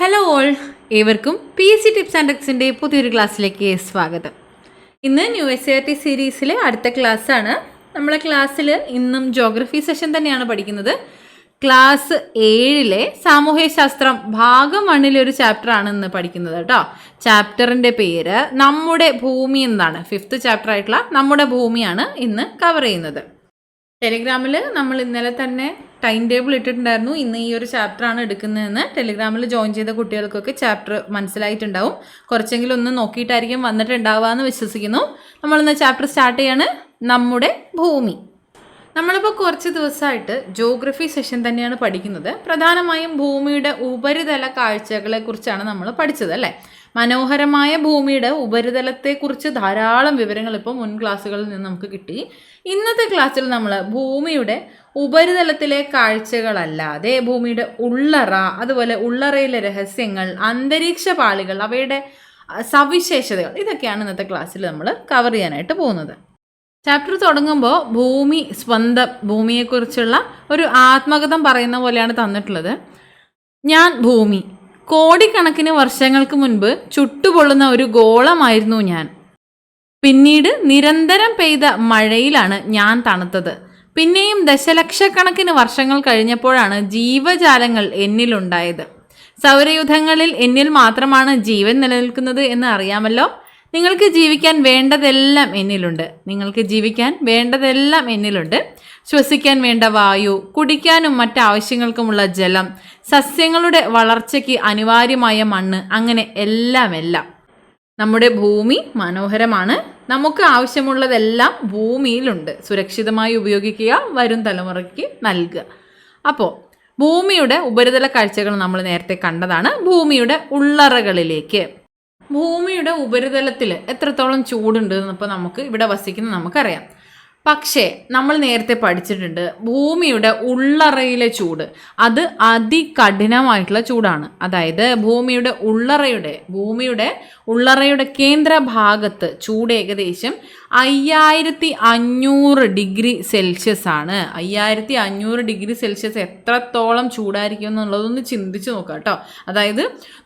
Hello all, ഏവർക്കും PSC tips and ട്രിക്സിൻ്റെ പുതിയൊരു ക്ലാസ്സിലേക്ക് സ്വാഗതം. ഇന്ന് NSERT സീരീസിലെ അടുത്ത ക്ലാസ്സാണ്. നമ്മളെ ക്ലാസ്സിൽ ഇന്നും ജോഗ്രഫി സെഷൻ തന്നെയാണ് പഠിക്കുന്നത്. ക്ലാസ് 7 സാമൂഹ്യശാസ്ത്രം ഭാഗം 1 ഒരു ചാപ്റ്ററാണ് ഇന്ന് പഠിക്കുന്നത് കേട്ടോ. ചാപ്റ്ററിൻ്റെ പേര് നമ്മുടെ ഭൂമി എന്നാണ്. 5th ചാപ്റ്റർ ആയിട്ടുള്ള നമ്മുടെ ഭൂമിയാണ് ഇന്ന് കവർ ചെയ്യുന്നത്. ടെലിഗ്രാമിൽ നമ്മൾ ഇന്നലെ തന്നെ ടൈം ടേബിൾ ഇട്ടിട്ടുണ്ടായിരുന്നു. ഇന്ന് ഈ ഒരു ചാപ്റ്ററാണ് എടുക്കുന്നതെന്ന്. ടെലിഗ്രാമിൽ ജോയിൻ ചെയ്ത കുട്ടികൾക്കൊക്കെ ചാപ്റ്റർ മനസ്സിലായിട്ടുണ്ടാവും. കുറച്ചെങ്കിലും ഒന്ന് നോക്കിയിട്ടായിരിക്കും വന്നിട്ടുണ്ടാവുക എന്ന് വിശ്വസിക്കുന്നു. നമ്മളിന്ന് ചാപ്റ്റർ സ്റ്റാർട്ട് ചെയ്യാണ്. നമ്മുടെ ഭൂമി. നമ്മളിപ്പോൾ കുറച്ച് ദിവസമായിട്ട് ജോഗ്രഫി സെഷൻ തന്നെയാണ് പഠിക്കുന്നത്. പ്രധാനമായും ഭൂമിയുടെ ഉപരിതല കാഴ്ചകളെക്കുറിച്ചാണ് നമ്മൾ പഠിച്ചത് അല്ലേ. മനോഹരമായ ഭൂമിയുടെ ഉപരിതലത്തെക്കുറിച്ച് ധാരാളം വിവരങ്ങൾ ഇപ്പോൾ മുൻ ക്ലാസ്സുകളിൽ നിന്ന് നമുക്ക് കിട്ടി. ഇന്നത്തെ ക്ലാസ്സിൽ നമ്മൾ ഭൂമിയുടെ ഉപരിതലത്തിലെ കാഴ്ചകളല്ലാതെ ഭൂമിയുടെ ഉള്ളറ, അതുപോലെ ഉള്ളറയിലെ രഹസ്യങ്ങൾ, അന്തരീക്ഷ പാളികൾ, അവയുടെ സവിശേഷതകൾ, ഇതൊക്കെയാണ് ഇന്നത്തെ ക്ലാസ്സിൽ നമ്മൾ കവർ ചെയ്യാനായിട്ട് പോകുന്നത്. ചാപ്റ്റർ തുടങ്ങുമ്പോൾ ഭൂമി സ്വന്തം ഭൂമിയെക്കുറിച്ചുള്ള ഒരു ആത്മകഥം പറയുന്ന പോലെയാണ് തന്നിട്ടുള്ളത്. ഞാൻ ഭൂമി. കോടിക്കണക്കിന് വർഷങ്ങൾക്ക് മുൻപ് ചുട്ടുപൊള്ളുന്ന ഒരു ഗോളമായിരുന്നു ഞാൻ. പിന്നീട് നിരന്തരം പെയ്ത മഴയിലാണ് ഞാൻ തണുത്തത്. പിന്നെയും ദശലക്ഷക്കണക്കിന് വർഷങ്ങൾ കഴിഞ്ഞപ്പോഴാണ് ജീവജാലങ്ങൾ എന്നിലുണ്ടായത്. സൗരയൂഥങ്ങളിൽ എന്നിൽ മാത്രമാണ് ജീവൻ നിലനിൽക്കുന്നത് എന്ന് അറിയാമല്ലോ. നിങ്ങൾക്ക് ജീവിക്കാൻ വേണ്ടതെല്ലാം എന്നിലുണ്ട്. ശ്വസിക്കാൻ വേണ്ട വായു, കുടിക്കാനും മറ്റാവശ്യങ്ങൾക്കുമുള്ള ജലം, സസ്യങ്ങളുടെ വളർച്ചയ്ക്ക് അനിവാര്യമായ മണ്ണ്, അങ്ങനെ എല്ലാം. നമ്മുടെ ഭൂമി മനോഹരമാണ്. നമുക്ക് ആവശ്യമുള്ളതെല്ലാം ഭൂമിയിലുണ്ട്. സുരക്ഷിതമായി ഉപയോഗിക്കുക, വരും തലമുറയ്ക്ക് നൽകുക. അപ്പോൾ ഭൂമിയുടെ ഉപരിതല കാഴ്ചകൾ നമ്മൾ നേരത്തെ കണ്ടതാണ്. ഭൂമിയുടെ ഉള്ളറകളിലേക്ക്. ഭൂമിയുടെ ഉപരിതലത്തിൽ എത്രത്തോളം ചൂടുണ്ട് എന്നിപ്പോൾ നമുക്ക് ഇവിടെ വസിക്കുന്ന നമുക്കറിയാം. പക്ഷേ നമ്മൾ നേരത്തെ പഠിച്ചിട്ടുണ്ട്, ഭൂമിയുടെ ഉള്ളറയിലെ ചൂട് അത് അതികഠിനമായിട്ടുള്ള ചൂടാണ്. അതായത് ഭൂമിയുടെ ഉള്ളറയുടെ കേന്ദ്രഭാഗത്ത് ചൂട് ഏകദേശം 5500 ഡിഗ്രി സെൽഷ്യസ് ആണ്. 5500 ഡിഗ്രി സെൽഷ്യസ് എത്രത്തോളം ചൂടായിരിക്കും എന്നുള്ളതൊന്ന് ചിന്തിച്ച് നോക്കുക കേട്ടോ. അതായത്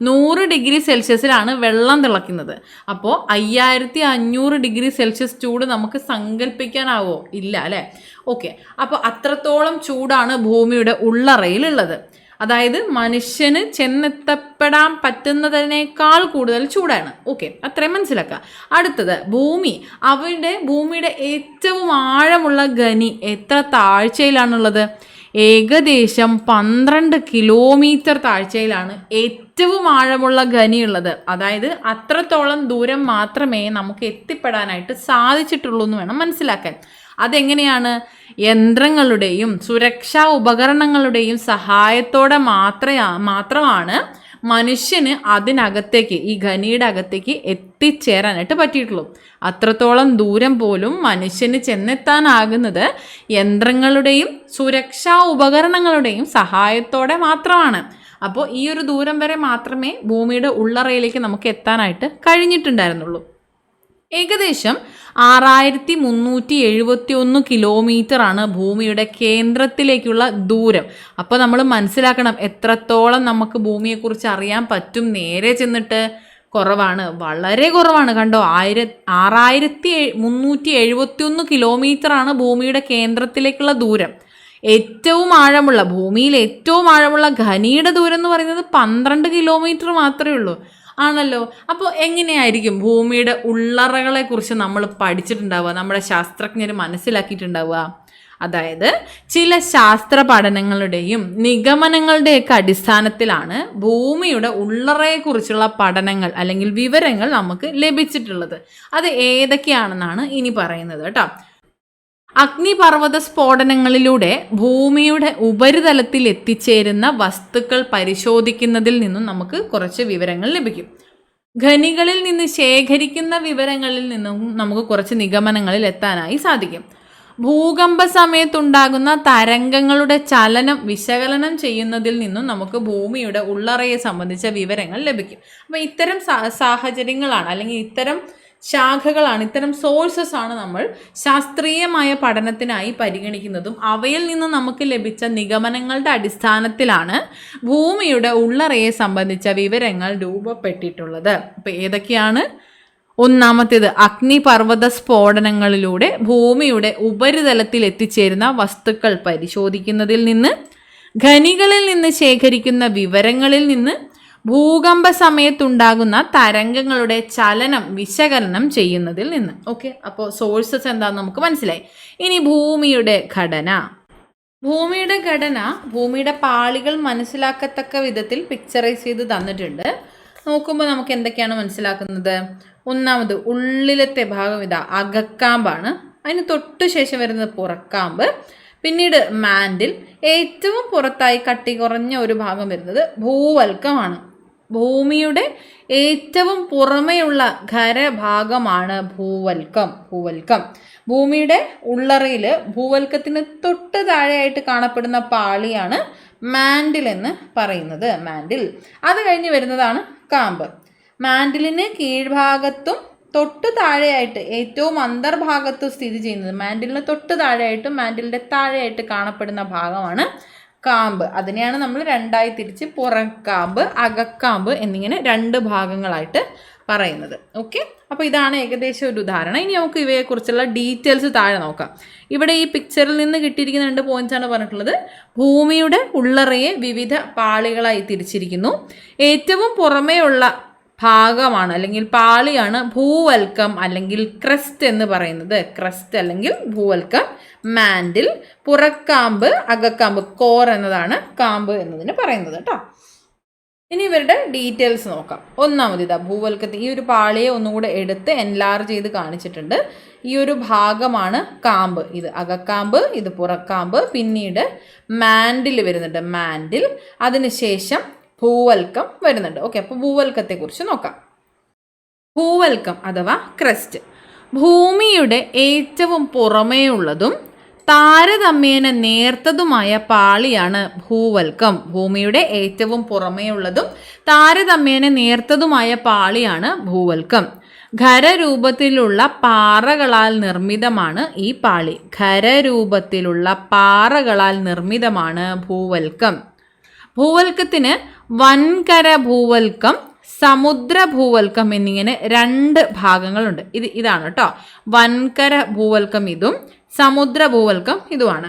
100 ഡിഗ്രി സെൽഷ്യസിലാണ് വെള്ളം തിളയ്ക്കുന്നത്. അപ്പോൾ 5500 ഡിഗ്രി സെൽഷ്യസ് ചൂട് നമുക്ക് സങ്കല്പിക്കാനാവോ? ഇല്ല അല്ലേ. ഓക്കെ, അപ്പോൾ അത്രത്തോളം ചൂടാണ് ഭൂമിയുടെ ഉള്ളറയിലുള്ളത്. അതായത് മനുഷ്യന് ചെന്നെത്തപ്പെടാൻ പറ്റുന്നതിനേക്കാൾ കൂടുതൽ ചൂടാണ്. ഓക്കെ, അത്രയും മനസ്സിലാക്കുക. അടുത്തത് ഭൂമിയുടെ ഏറ്റവും ആഴമുള്ള ഖനി എത്ര താഴ്ചയിലാണുള്ളത്? ഏകദേശം 12 കിലോമീറ്റർ താഴ്ചയിലാണ് ഏറ്റവും ആഴമുള്ള ഖനിയുള്ളത്. അതായത് അത്രത്തോളം ദൂരം മാത്രമേ നമുക്ക് എത്തിപ്പെടാനായിട്ട് സാധിച്ചിട്ടുള്ളൂ എന്ന് വേണം മനസ്സിലാക്കാൻ. അതെങ്ങനെയാണ്? യന്ത്രങ്ങളുടെയും സുരക്ഷാ ഉപകരണങ്ങളുടെയും സഹായത്തോടെ മാത്രമാണ് മനുഷ്യന് അതിനകത്തേക്ക്, ഈ ഖനിയുടെ അകത്തേക്ക് എത്തിച്ചേരാനായിട്ട് പറ്റിയിട്ടുള്ളൂ. അത്രത്തോളം ദൂരം പോലും മനുഷ്യന് ചെന്നെത്താനാകുന്നത് യന്ത്രങ്ങളുടെയും സുരക്ഷാ ഉപകരണങ്ങളുടെയും സഹായത്തോടെ മാത്രമാണ്. അപ്പോൾ ഈ ഒരു ദൂരം വരെ മാത്രമേ ഭൂമിയുടെ ഉള്ളറയിലേക്ക് നമുക്ക് എത്താനായിട്ട് കഴിഞ്ഞിട്ടുണ്ടായിരുന്നുള്ളൂ. ഏകദേശം 6371 കിലോമീറ്റർ ആണ് ഭൂമിയുടെ കേന്ദ്രത്തിലേക്കുള്ള ദൂരം. അപ്പോൾ നമ്മൾ മനസ്സിലാക്കണം എത്രത്തോളം നമുക്ക് ഭൂമിയെക്കുറിച്ച് അറിയാൻ പറ്റും. നേരെ ചെന്നിട്ട് കുറവാണ്, വളരെ കുറവാണ്. കണ്ടോ, 6371 കിലോമീറ്റർ ആണ് ഭൂമിയുടെ കേന്ദ്രത്തിലേക്കുള്ള ദൂരം. ഭൂമിയിൽ ഏറ്റവും ആഴമുള്ള ഖനിയുടെ ദൂരം എന്ന് പറയുന്നത് 12 കിലോമീറ്റർ മാത്രമേ ഉള്ളൂ. ആണല്ലോ. അപ്പോൾ എങ്ങനെയായിരിക്കും ഭൂമിയുടെ ഉള്ളറകളെ കുറിച്ച് നമ്മൾ പഠിച്ചിട്ടുണ്ടാവുക, നമ്മുടെ ശാസ്ത്രജ്ഞർ മനസ്സിലാക്കിയിട്ടുണ്ടാവുക? അതായത് ചില ശാസ്ത്ര പഠനങ്ങളുടെയും നിഗമനങ്ങളുടെയൊക്കെ അടിസ്ഥാനത്തിലാണ് ഭൂമിയുടെ ഉള്ളറയെക്കുറിച്ചുള്ള പഠനങ്ങൾ അല്ലെങ്കിൽ വിവരങ്ങൾ നമുക്ക് ലഭിച്ചിട്ടുള്ളത്. അത് ഏതൊക്കെയാണെന്നാണ് ഇനി പറയുന്നത് കേട്ടോ. അഗ്നിപർവ്വത സ്ഫോടനങ്ങളിലൂടെ ഭൂമിയുടെ ഉപരിതലത്തിൽ എത്തിച്ചേരുന്ന വസ്തുക്കൾ പരിശോധിക്കുന്നതിൽ നിന്നും നമുക്ക് കുറച്ച് വിവരങ്ങൾ ലഭിക്കും. ഖനികളിൽ നിന്ന് ശേഖരിക്കുന്ന വിവരങ്ങളിൽ നിന്നും നമുക്ക് കുറച്ച് നിഗമനങ്ങളിൽ എത്താനായി സാധിക്കും. ഭൂകമ്പ സമയത്തുണ്ടാകുന്ന തരംഗങ്ങളുടെ ചലനം വിശകലനം ചെയ്യുന്നതിൽ നിന്നും നമുക്ക് ഭൂമിയുടെ ഉള്ളറയെ സംബന്ധിച്ച വിവരങ്ങൾ ലഭിക്കും. അപ്പോൾ ഇത്തരം സാഹചര്യങ്ങളാണ് അല്ലെങ്കിൽ ഇത്തരം ശാഖകളാണ്, ഇത്തരം സോഴ്സസ് ആണ് നമ്മൾ ശാസ്ത്രീയമായ പഠനത്തിനായി പരിഗണിക്കുന്നതും അവയിൽ നിന്ന് നമുക്ക് ലഭിച്ച നിഗമനങ്ങളുടെ അടിസ്ഥാനത്തിലാണ് ഭൂമിയുടെ ഉള്ളറയെ സംബന്ധിച്ച വിവരങ്ങൾ രൂപപ്പെട്ടിട്ടുള്ളത്. അപ്പോൾ ഏതൊക്കെയാണ്? ഒന്നാമത്തേത്, അഗ്നിപർവ്വത സ്ഫോടനങ്ങളിലൂടെ ഭൂമിയുടെ ഉപരിതലത്തിൽ എത്തിച്ചേരുന്ന വസ്തുക്കൾ പരിശോധിക്കുന്നതിൽ നിന്ന്, ഖനികളിൽ നിന്ന് ശേഖരിക്കുന്ന വിവരങ്ങളിൽ നിന്ന്, ഭൂകമ്പ സമയത്തുണ്ടാകുന്ന തരംഗങ്ങളുടെ ചലനം വിശകലനം ചെയ്യുന്നതിൽ നിന്ന്. ഓക്കെ, അപ്പോൾ സോഴ്സസ് എന്താണെന്ന് നമുക്ക് മനസ്സിലായി. ഇനി ഭൂമിയുടെ ഘടന. ഭൂമിയുടെ പാളികൾ മനസ്സിലാക്കത്തക്ക വിധത്തിൽ പിക്ചറൈസ് ചെയ്ത് തന്നിട്ടുണ്ട്. നോക്കുമ്പോൾ നമുക്ക് എന്തൊക്കെയാണ് മനസ്സിലാക്കുന്നത്? ഒന്നാമത്, ഉള്ളിലത്തെ ഭാഗം ഇതാ അകക്കാമ്പാണ്. അതിന് തൊട്ട് ശേഷം വരുന്നത് പുറക്കാമ്പ്. പിന്നീട് മാൻഡിൽ. ഏറ്റവും പുറത്തായി കട്ടി കുറഞ്ഞ ഒരു ഭാഗം വരുന്നത് ഭൂവൽക്കമാണ്. ഭൂമിയുടെ ഏറ്റവും പുറമെയുള്ള ഖരഭാഗമാണ് ഭൂവൽക്കം. ഭൂമിയുടെ ഉള്ളറയിൽ ഭൂവൽക്കത്തിന് തൊട്ട് താഴെയായിട്ട് കാണപ്പെടുന്ന പാളിയാണ് മാൻഡിൽ എന്ന് പറയുന്നത്. മാൻഡിൽ. അത് കഴിഞ്ഞ് വരുന്നതാണ് കാമ്പ്. മാൻഡിലിന് കീഴ്ഭാഗത്തും തൊട്ട് താഴെയായിട്ട് ഏറ്റവും അന്തർഭാഗത്തും സ്ഥിതി ചെയ്യുന്നത്, മാൻഡിലിന് തൊട്ട് താഴെയായിട്ടും മാൻഡിലിൻ്റെ താഴെയായിട്ട് കാണപ്പെടുന്ന ഭാഗമാണ് കാമ്പ്. അതിനെയാണ് നമ്മൾ രണ്ടായി തിരിച്ച് പുറക്കാമ്പ്, അകക്കാമ്പ് എന്നിങ്ങനെ രണ്ട് ഭാഗങ്ങളായിട്ട് പറയുന്നത്. ഓക്കെ, അപ്പോൾ ഇതാണ് ഏകദേശം ഒരു ഉദാഹരണം. ഇനി നമുക്ക് ഇവയെക്കുറിച്ചുള്ള ഡീറ്റെയിൽസ് താഴെ നോക്കാം. ഇവിടെ ഈ പിക്ചറിൽ നിന്ന് കിട്ടിയിരിക്കുന്ന 2 പോയിന്റ്സാണ് പറഞ്ഞിട്ടുള്ളത്. ഭൂമിയുടെ ഉള്ളറയെ വിവിധ പാളികളായി തിരിച്ചിരിക്കുന്നു. ഏറ്റവും പുറമേയുള്ള ഭാഗമാണ് അല്ലെങ്കിൽ പാളിയാണ് ഭൂവൽക്കം അല്ലെങ്കിൽ ക്രസ്റ്റ് എന്ന് പറയുന്നത്. ക്രസ്റ്റ് അല്ലെങ്കിൽ ഭൂവൽക്കം, മാൻഡിൽ. പുറക്കാമ്പ്, അകക്കാമ്പ്, കോർ എന്നതാണ് കാമ്പ് എന്നതിന് പറയുന്നത് കേട്ടോ. ഇനി ഇവരുടെ ഡീറ്റെയിൽസ് നോക്കാം. ഒന്നാമത് ഇതാ ഭൂവൽക്കത്തിൽ ഈ ഒരു പാളിയെ ഒന്നുകൂടെ എടുത്ത് എൻലാർജ് ചെയ്ത് കാണിച്ചിട്ടുണ്ട്. ഈ ഒരു ഭാഗമാണ് കാമ്പ്. ഇത് അകക്കാമ്പ്, ഇത് പുറക്കാമ്പ്. പിന്നീട് മാൻഡിൽ വരുന്നുണ്ട്, മാൻഡിൽ. അതിനുശേഷം ഭൂവൽക്കം വരുന്നുണ്ട്. ഓക്കെ, അപ്പോൾ ഭൂവൽക്കത്തെക്കുറിച്ച് നോക്കാം. ഭൂവൽക്കം അഥവാ ക്രസ്റ്റ് ഭൂമിയുടെ ഏറ്റവും പുറമേയുള്ളതും താരതമ്യേന നേർത്തതുമായ പാളിയാണ് ഭൂവൽക്കം. ഭൂമിയുടെ ഏറ്റവും പുറമേയുള്ളതും താരതമ്യേന നേർത്തതുമായ പാളിയാണ് ഭൂവൽക്കം. ഖരരൂപത്തിലുള്ള പാറകളാൽ നിർമ്മിതമാണ് ഈ പാളി. ഖരരൂപത്തിലുള്ള പാറകളാൽ നിർമ്മിതമാണ് ഭൂവൽക്കം. ഭൂവൽക്കത്തിന് വൻകര ഭൂവൽക്കം, സമുദ്ര ഭൂവൽക്കം എന്നിങ്ങനെ 2 ഭാഗങ്ങളുണ്ട്. ഇതാണ് കേട്ടോ വൻകര ഭൂവൽക്കം, ഇതും സമുദ്ര ഭൂവൽക്കം ഇതുമാണ്.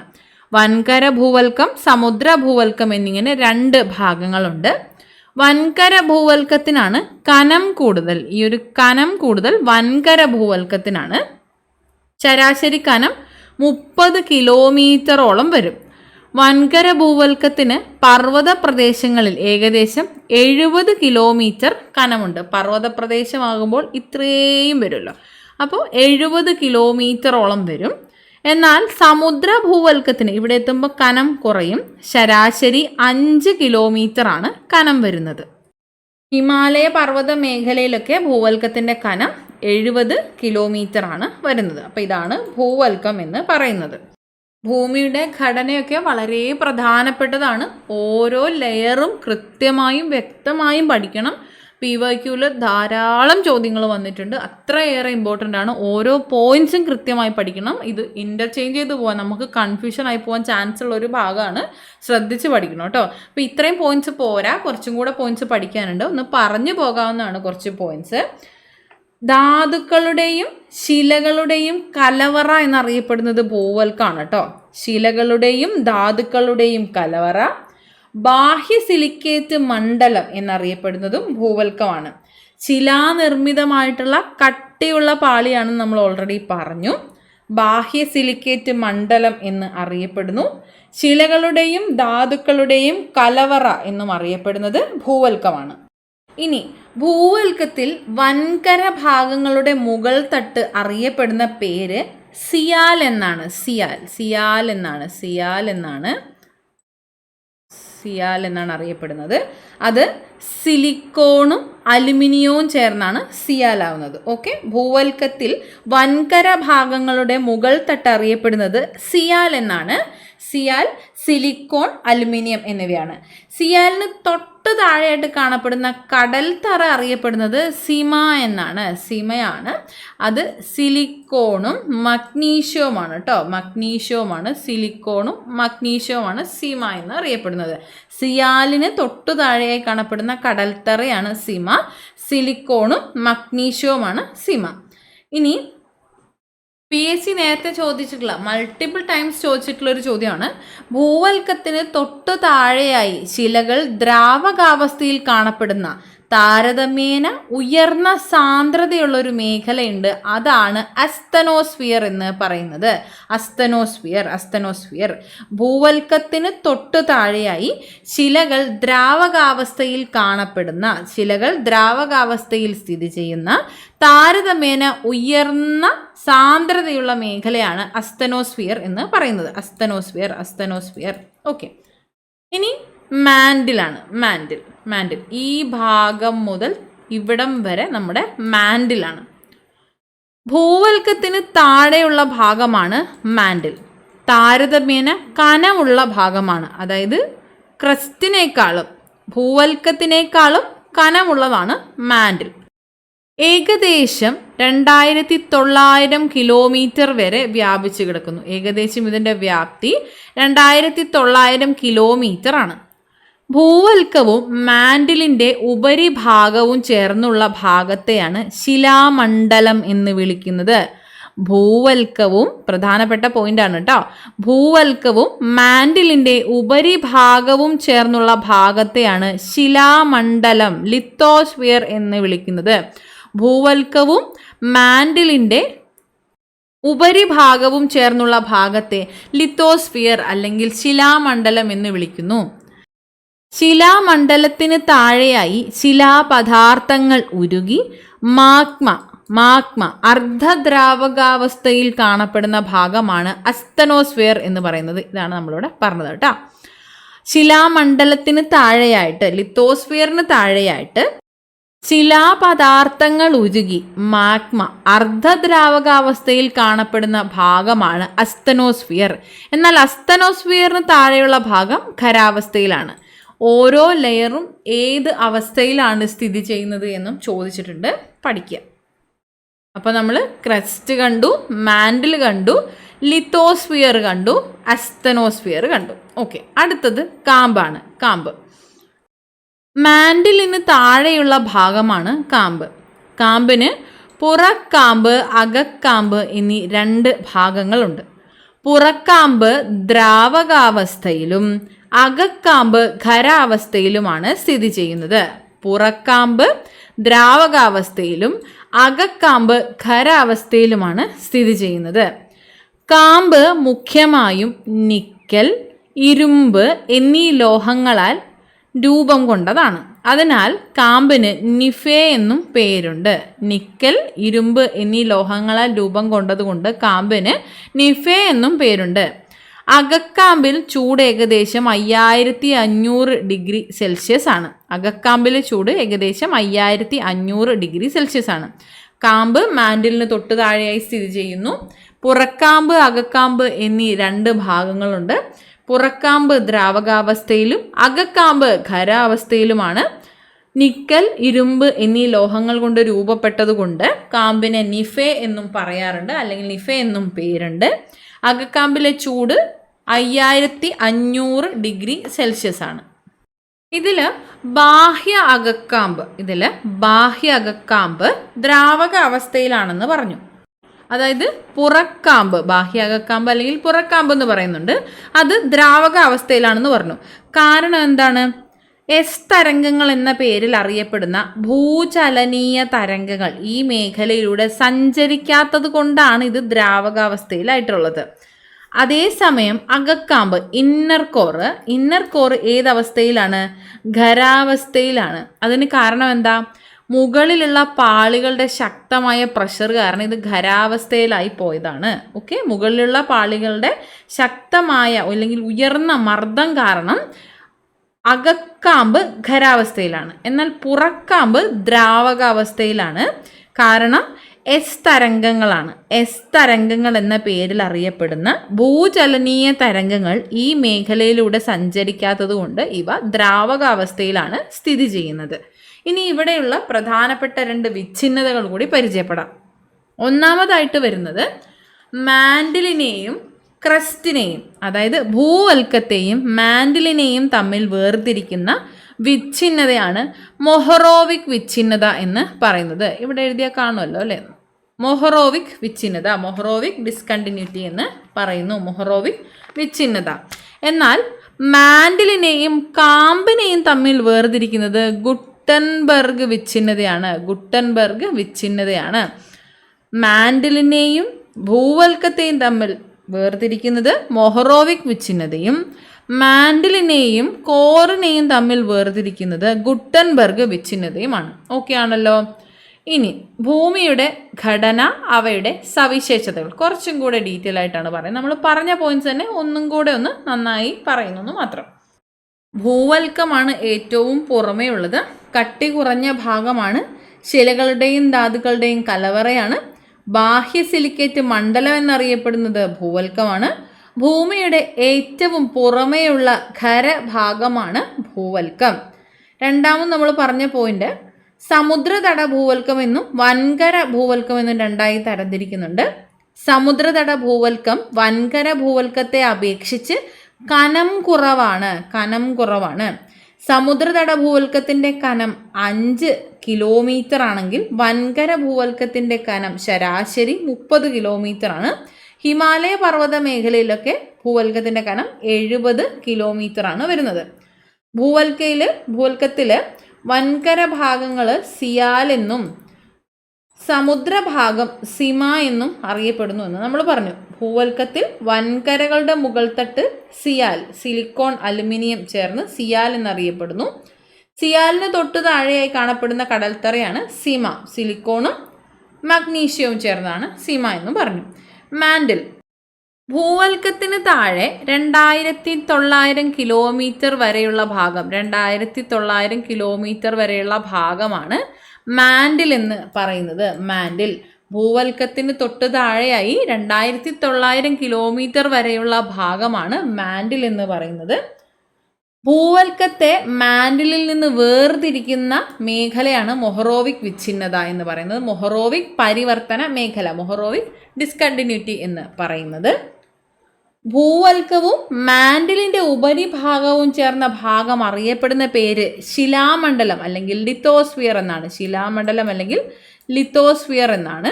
വൻകര ഭൂവൽക്കം, സമുദ്ര ഭൂവൽക്കം എന്നിങ്ങനെ 2 ഭാഗങ്ങളുണ്ട്. വൻകര ഭൂവൽക്കത്തിനാണ് കനം കൂടുതൽ. ഈ ഒരു കനം കൂടുതൽ വൻകര ഭൂവൽക്കത്തിനാണ്. ശരാശരി കനം 30 കിലോമീറ്ററോളം വരും. വൻകര ഭൂവൽക്കത്തിന് പർവ്വത പ്രദേശങ്ങളിൽ ഏകദേശം 70 കിലോമീറ്റർ കനമുണ്ട്. പർവ്വത പ്രദേശമാകുമ്പോൾ ഇത്രയും വരുമല്ലോ, അപ്പോൾ 70 കിലോമീറ്ററോളം വരും. എന്നാൽ സമുദ്ര ഭൂവൽക്കത്തിന് ഇവിടെ എത്തുമ്പോൾ കനം കുറയും. ശരാശരി 5 കിലോമീറ്ററാണ് കനം വരുന്നത്. ഹിമാലയ പർവ്വത മേഖലയിലൊക്കെ ഭൂവൽക്കത്തിൻ്റെ കനം 70 കിലോമീറ്ററാണ് വരുന്നത്. അപ്പോൾ ഇതാണ് ഭൂവൽക്കം എന്ന് പറയുന്നത്. ഭൂമിയുടെ ഘടനയൊക്കെ വളരെ പ്രധാനപ്പെട്ടതാണ്. ഓരോ ലെയറും കൃത്യമായും വ്യക്തമായും പഠിക്കണം. PYQയിൽ ധാരാളം ചോദ്യങ്ങൾ വന്നിട്ടുണ്ട്. അത്രയേറെ ഇമ്പോർട്ടൻ്റ് ആണ്. ഓരോ പോയിൻറ്റ്സും കൃത്യമായി പഠിക്കണം. ഇത് ഇൻ്റർചേഞ്ച് ചെയ്ത് പോകാൻ, നമുക്ക് കൺഫ്യൂഷൻ ആയി പോകാൻ ചാൻസ് ഉള്ള ഒരു ഭാഗമാണ്. ശ്രദ്ധിച്ച് പഠിക്കണം കേട്ടോ. അപ്പോൾ ഇത്രയും പോയിൻറ്റ്സ് പോരാ, കുറച്ചും കൂടെ പോയിൻറ്റ്സ് പഠിക്കാനുണ്ട്. ഒന്ന് പറഞ്ഞു പോകാവുന്നതാണ് കുറച്ച് പോയിൻറ്റ്സ്. ധാതുക്കളുടെയും ശിലകളുടെയും കലവറ എന്നറിയപ്പെടുന്നത് ഭൂവൽക്കമാണ് കേട്ടോ. ശിലകളുടെയും ധാതുക്കളുടെയും കലവറ. ബാഹ്യ സിലിക്കേറ്റ് മണ്ഡലം എന്നറിയപ്പെടുന്നതും ഭൂവൽക്കമാണ്. ശിലാനിർമ്മിതമായിട്ടുള്ള കട്ടിയുള്ള പാളിയാണെന്ന് നമ്മൾ ഓൾറെഡി പറഞ്ഞു. ബാഹ്യ സിലിക്കേറ്റ് മണ്ഡലം എന്ന് അറിയപ്പെടുന്നു. ശിലകളുടെയും ധാതുക്കളുടെയും കലവറ എന്നും അറിയപ്പെടുന്നത് ഭൂവൽക്കമാണ്. ഇനി ഭൂവൽക്കത്തിൽ വൻകര ഭാഗങ്ങളുടെ മുകൾ തട്ട് അറിയപ്പെടുന്ന പേര് സിയാൽ എന്നാണ്. സിയാൽ എന്നാണ് അറിയപ്പെടുന്നത്. അത് സിലിക്കോണും അലുമിനിയവും ചേർന്നാണ് സിയാലാവുന്നത്. ഓക്കെ, ഭൂവൽക്കത്തിൽ വൻകര ഭാഗങ്ങളുടെ മുകൾ തട്ട് അറിയപ്പെടുന്നത് സിയാൽ എന്നാണ്. സിയാൽ, സിലിക്കോൺ, അലുമിനിയം എന്നിവയാണ്. സിയാലിന് തൊട്ട് താഴെയായിട്ട് കാണപ്പെടുന്ന കടൽ തറ അറിയപ്പെടുന്നത് സിമ എന്നാണ്. സിമയാണ്. അത് സിലിക്കോണും മഗ്നീഷ്യവുമാണ് കേട്ടോ. മഗ്നീഷ്യവുമാണ്, സിലിക്കോണും മഗ്നീഷ്യവുമാണ് സിമ എന്ന് അറിയപ്പെടുന്നത്. സിയാലിന് തൊട്ടു താഴെയായി കാണപ്പെടുന്ന കടൽത്തറയാണ് സിമ. സിലിക്കോണും മഗ്നീഷ്യവുമാണ് സിമ. ഇനി PSC നേരത്തെ ചോദിച്ചിട്ടുള്ള മൾട്ടിപ്പിൾ ടൈംസ് ചോദിച്ചിട്ടുള്ള ഒരു ചോദ്യമാണ്. ഭൂവൽക്കത്തിന് തൊട്ടു താഴെയായി ശിലകൾ ദ്രാവകാവസ്ഥയിൽ കാണപ്പെടുന്ന താരതമ്യേന ഉയർന്ന സാന്ദ്രതയുള്ള ഒരു മേഖലയുണ്ട്. അതാണ് അസ്തനോസ്ഫിയർ എന്ന് പറയുന്നത്. അസ്തനോസ്ഫിയർ. ഭൂവൽക്കത്തിന് തൊട്ടു താഴെയായി ശിലകൾ ദ്രാവകാവസ്ഥയിൽ സ്ഥിതി ചെയ്യുന്ന താരതമ്യേന ഉയർന്ന സാന്ദ്രതയുള്ള മേഖലയാണ് അസ്തനോസ്ഫിയർ എന്ന് പറയുന്നത്. അസ്തനോസ്ഫിയർ. ഓക്കെ, ഇനി മാൻഡിലാണ്. മാൻഡിൽ ഈ ഭാഗം മുതൽ ഇവിടം വരെ നമ്മുടെ മാൻഡിലാണ്. ഭൂവൽക്കത്തിന് താഴെയുള്ള ഭാഗമാണ് മാൻഡിൽ. താരതമ്യേന കനമുള്ള ഭാഗമാണ്. അതായത് ക്രസ്റ്റിനേക്കാളും ഭൂവൽക്കത്തിനേക്കാളും കനമുള്ളതാണ് മാൻഡിൽ. ഏകദേശം 2900 കിലോമീറ്റർ വരെ വ്യാപിച്ചു കിടക്കുന്നു. ഏകദേശം ഇതിൻ്റെ വ്യാപ്തി 2900 കിലോമീറ്റർ ആണ്. ഭൂവൽക്കവും മാൻഡിലിൻ്റെ ഉപരിഭാഗവും ചേർന്നുള്ള ഭാഗത്തെയാണ് ശിലാമണ്ഡലം എന്ന് വിളിക്കുന്നത്. ഭൂവൽക്കവും പ്രധാനപ്പെട്ട പോയിന്റാണ് കേട്ടോ. ഭൂവൽക്കവും മാൻഡിലിൻ്റെ ഉപരിഭാഗവും ചേർന്നുള്ള ഭാഗത്തെയാണ് ശിലാമണ്ഡലം, ലിത്തോസ്ഫിയർ എന്ന് വിളിക്കുന്നത്. ഭൂവൽക്കവും മാൻഡിലിൻ്റെ ഉപരിഭാഗവും ചേർന്നുള്ള ഭാഗത്തെ ലിത്തോസ്ഫിയർ അല്ലെങ്കിൽ ശിലാമണ്ഡലം എന്ന് വിളിക്കുന്നു. ശിലാമണ്ഡലത്തിന് താഴെയായി ശിലാപദാർത്ഥങ്ങൾ ഉരുകി മാഗ്മ അർദ്ധദ്രാവകാവസ്ഥയിൽ കാണപ്പെടുന്ന ഭാഗമാണ് അസ്തനോസ്ഫിയർ എന്ന് പറയുന്നത്. ഇതാണ് നമ്മളിവിടെ പറഞ്ഞത് കേട്ടോ. ശിലാമണ്ഡലത്തിന് താഴെയായിട്ട്, ലിത്തോസ്ഫിയറിന് താഴെയായിട്ട് ശിലാപദാർത്ഥങ്ങൾ ഉരുകി മാഗ്മ അർദ്ധദ്രാവകാവസ്ഥയിൽ കാണപ്പെടുന്ന ഭാഗമാണ് അസ്തനോസ്ഫിയർ. എന്നാൽ അസ്തനോസ്ഫിയറിന് താഴെയുള്ള ഭാഗം ഖരാവസ്ഥയിലാണ്. ഓരോ ലെയറും ഏത് അവസ്ഥയിലാണ് സ്ഥിതി ചെയ്യുന്നത് എന്നും ചോദിച്ചിട്ടുണ്ട്, പഠിക്കുക. അപ്പോൾ നമ്മൾ ക്രസ്റ്റ് കണ്ടു, മാൻഡിൽ കണ്ടു, ലിത്തോസ്ഫിയർ കണ്ടു, അസ്തനോസ്ഫിയർ കണ്ടു. ഓക്കെ, അടുത്തത് കാമ്പാണ്. മാൻഡിലിന് താഴെയുള്ള ഭാഗമാണ് കാമ്പ്. കാമ്പിന് പുറക്കാമ്പ്, അകക്കാമ്പ് എന്നീ 2 ഭാഗങ്ങളുണ്ട്. പുറക്കാമ്പ് ദ്രാവകാവസ്ഥയിലും അകക്കാമ്പ് ഖരാവസ്ഥയിലുമാണ് സ്ഥിതി ചെയ്യുന്നത്. പുറക്കാമ്പ് ദ്രാവകാവസ്ഥയിലും അകക്കാമ്പ് ഖരാവസ്ഥയിലുമാണ് സ്ഥിതി ചെയ്യുന്നത്. കാമ്പ് മുഖ്യമായും നിക്കൽ, ഇരുമ്പ് എന്നീ ലോഹങ്ങളാൽ രൂപം കൊണ്ടതാണ്. അതിനാൽ കാമ്പിന് നിഫെ എന്നും പേരുണ്ട്. നിക്കൽ, ഇരുമ്പ് എന്നീ ലോഹങ്ങളാൽ രൂപം കൊണ്ടതുകൊണ്ട് കാമ്പിന് നിഫെ എന്നും പേരുണ്ട്. അകക്കാമ്പിൽ ചൂട് ഏകദേശം 5500 ഡിഗ്രി സെൽഷ്യസ് ആണ്. അകക്കാമ്പിലെ ചൂട് ഏകദേശം 5500 ഡിഗ്രി സെൽഷ്യസ് ആണ്. കാമ്പ് മാൻഡിലിന് തൊട്ട് താഴെയായി സ്ഥിതി ചെയ്യുന്നു. പുറക്കാമ്പ്, അകക്കാമ്പ് എന്നീ 2 ഭാഗങ്ങളുണ്ട്. പുറക്കാമ്പ് ദ്രാവകാവസ്ഥയിലും അകക്കാമ്പ് ഖരാവസ്ഥയിലുമാണ്. നിക്കൽ, ഇരുമ്പ് എന്നീ ലോഹങ്ങൾ കൊണ്ട് രൂപപ്പെട്ടതുകൊണ്ട് കാമ്പിനെ നിഫെ എന്നും പറയാറുണ്ട്, അല്ലെങ്കിൽ നിഫെ എന്നും പേരുണ്ട്. അകക്കാമ്പിലെ ചൂട് 5500 ഡിഗ്രി സെൽഷ്യസ് ആണ്. ഇതിൽ ബാഹ്യ അകക്കാമ്പ് ദ്രാവക അവസ്ഥയിലാണെന്ന് പറഞ്ഞു. അതായത് പുറക്കാമ്പ്, ബാഹ്യ അകക്കാമ്പ് അല്ലെങ്കിൽ പുറക്കാമ്പ് എന്ന് പറയുന്നുണ്ട്, അത് ദ്രാവക അവസ്ഥയിലാണെന്ന് പറഞ്ഞു. കാരണം എന്താണ്? എസ് തരംഗങ്ങൾ എന്ന പേരിൽ അറിയപ്പെടുന്ന ഭൂചലനീയ തരംഗങ്ങൾ ഈ മേഖലയിലൂടെ സഞ്ചരിക്കാത്തത് കൊണ്ടാണ് ഇത് ദ്രാവകാവസ്ഥയിലായിട്ടുള്ളത്. അതേസമയം അകക്കാമ്പ്, ഇന്നർ കോർ ഏതവസ്ഥയിലാണ്? ഖരാവസ്ഥയിലാണ്. അതിന് കാരണം എന്താ? മുകളിലുള്ള പാളികളുടെ ശക്തമായ പ്രഷർ കാരണം ഇത് ഖരാവസ്ഥയിലായി പോയതാണ്. ഓക്കെ, മുകളിലുള്ള പാളികളുടെ ശക്തമായ അല്ലെങ്കിൽ ഉയർന്ന മർദ്ദം കാരണം അകക്കാമ്പ് ഖരാവസ്ഥയിലാണ്. എന്നാൽ പുറക്കാമ്പ് ദ്രാവകാവസ്ഥയിലാണ്. കാരണം എസ് തരംഗങ്ങളാണ്. എസ് തരംഗങ്ങൾ എന്ന പേരിൽ അറിയപ്പെടുന്ന ഭൂചലനീയ തരംഗങ്ങൾ ഈ മേഖലയിലൂടെ സഞ്ചരിക്കാത്തത് കൊണ്ട് ഇവ ദ്രാവകാവസ്ഥയിലാണ് സ്ഥിതി ചെയ്യുന്നത്. ഇനി ഇവിടെയുള്ള പ്രധാനപ്പെട്ട 2 വിച്ഛിന്നതകൾ കൂടി പരിചയപ്പെടാം. ഒന്നാമതായിട്ട് വരുന്നത് മാൻഡിലിനെയും ക്രസ്റ്റിനെയും, അതായത് ഭൂവൽക്കത്തെയും മാൻഡിലിനെയും തമ്മിൽ വേർതിരിക്കുന്ന വിച്ഛിന്നതയാണ് മൊഹറോവിക് വിച്ഛിന്നത എന്ന് പറയുന്നത്. ഇവിടെ എഴുതിയാൽ കാണുമല്ലോ അല്ലേ, മൊഹറോവിക് വിച്ഛിന്നത, മൊഹറോവിക് ഡിസ്കണ്ടിന്യൂറ്റി എന്ന് പറയുന്നു, മൊഹറോവിക് വിച്ഛിന്നത. എന്നാൽ മാൻഡിലിനെയും കാമ്പിനെയും തമ്മിൽ വേർതിരിക്കുന്നത് ഗുട്ടൻബർഗ് വിച്ഛിന്നതയാണ്. ഗുട്ടൻബർഗ് വിച്ഛിന്നതയാണ്. മാൻഡിലിനെയും ഭൂവൽക്കത്തെയും തമ്മിൽ വേർതിരിക്കുന്നത് മൊഹറോവിക് വിച്ഛിന്നതയും മാൻഡിലിനെയും കോറിനെയും തമ്മിൽ വേർതിരിക്കുന്നത് ഗുട്ടൻബർഗ് വിച്ഛിന്നതയുമാണ്. ഓക്കെ ആണല്ലോ. ഇനി ഭൂമിയുടെ ഘടന, അവയുടെ സവിശേഷതകൾ കുറച്ചും കൂടെ ഡീറ്റെയിൽ ആയിട്ടാണ് പറയുന്നത്. നമ്മൾ പറഞ്ഞ പോയിന്റ്സ് തന്നെ ഒന്നും കൂടെ ഒന്ന് നന്നായി പറയുന്നു മാത്രം. ഭൂവൽക്കമാണ് ഏറ്റവും പുറമേ ഉള്ളത്. കട്ടി കുറഞ്ഞ ഭാഗമാണ്. ശിലകളുടെയും ധാതുക്കളുടെയും കലവറയാണ്. ബാഹ്യ സിലിക്കേറ്റ് മണ്ഡലം എന്നറിയപ്പെടുന്നത് ഭൂവൽക്കമാണ്. ഭൂമിയുടെ ഏറ്റവും പുറമേയുള്ള ഖരഭാഗമാണ് ഭൂവൽക്കം. രണ്ടാമത് നമ്മൾ പറഞ്ഞ പോയിന്റ് സമുദ്രതട ഭൂവൽക്കം എന്നും വൻകര ഭൂവൽക്കം എന്നും 2ആയി തരംതിരിക്കുന്നുണ്ട്. സമുദ്രതട ഭൂവൽക്കം വൻകര ഭൂവൽക്കത്തെ അപേക്ഷിച്ച് കനം കുറവാണ്. സമുദ്രതട ഭൂവൽക്കത്തിൻ്റെ കനം 5 കിലോമീറ്റർ ആണെങ്കിൽ വൻകര ഭൂവൽക്കത്തിൻ്റെ കനം ശരാശരി 30 കിലോമീറ്റർ ആണ്. ഹിമാലയ പർവ്വത മേഖലയിലൊക്കെ ഭൂവൽക്കത്തിൻ്റെ കനം 70 കിലോമീറ്റർ ആണ് വരുന്നത്. ഭൂവൽക്കത്തിൽ വൻകര ഭാഗങ്ങൾ സിയാൽ എന്നും സമുദ്രഭാഗം സിമ എന്നും അറിയപ്പെടുന്നു എന്ന് നമ്മൾ പറഞ്ഞു. ഭൂവൽക്കത്തിൽ വൻകരകളുടെ മുകൾ തട്ട് സിയാൽ, സിലിക്കോൺ അലുമിനിയം ചേർന്ന് സിയാൽ എന്നറിയപ്പെടുന്നു. സിയാലിന് തൊട്ട് താഴെയായി കാണപ്പെടുന്ന കടൽത്തറയാണ് സിമ. സിലിക്കോണും മഗ്നീഷ്യവും ചേർന്നാണ് സിമ എന്നും പറഞ്ഞു. മാൻഡിൽ ഭൂവൽക്കത്തിന് താഴെ 2900 കിലോമീറ്റർ വരെയുള്ള ഭാഗം, 2900 കിലോമീറ്റർ വരെയുള്ള ഭാഗമാണ് മാൻഡിൽ എന്ന് പറയുന്നത്. മാൻഡിൽ ഭൂവൽക്കത്തിന് തൊട്ട് താഴെയായി 2900 കിലോമീറ്റർ വരെയുള്ള ഭാഗമാണ് മാൻഡിൽ എന്ന് പറയുന്നത്. ഭൂവൽക്കത്തെ മാൻഡിലിൽ നിന്ന് വേർതിരിക്കുന്ന മേഖലയാണ് മൊഹറോവിക് വിച്ഛിന്നത എന്ന് പറയുന്നത്. മൊഹറോവിക് പരിവർത്തന മേഖല, മൊഹറോവിക് ഡിസ്കണ്ടിന്യൂറ്റി എന്ന് പറയുന്നത്. ഭൂവൽക്കവും മാൻഡിലിൻ്റെ ഉപരിഭാഗവും ചേർന്ന ഭാഗം അറിയപ്പെടുന്ന പേര് ശിലാമണ്ഡലം അല്ലെങ്കിൽ ലിത്തോസ്ഫിയർ എന്നാണ്. ശിലാമണ്ഡലം അല്ലെങ്കിൽ ലിത്തോസ്ഫിയർ എന്നാണ്.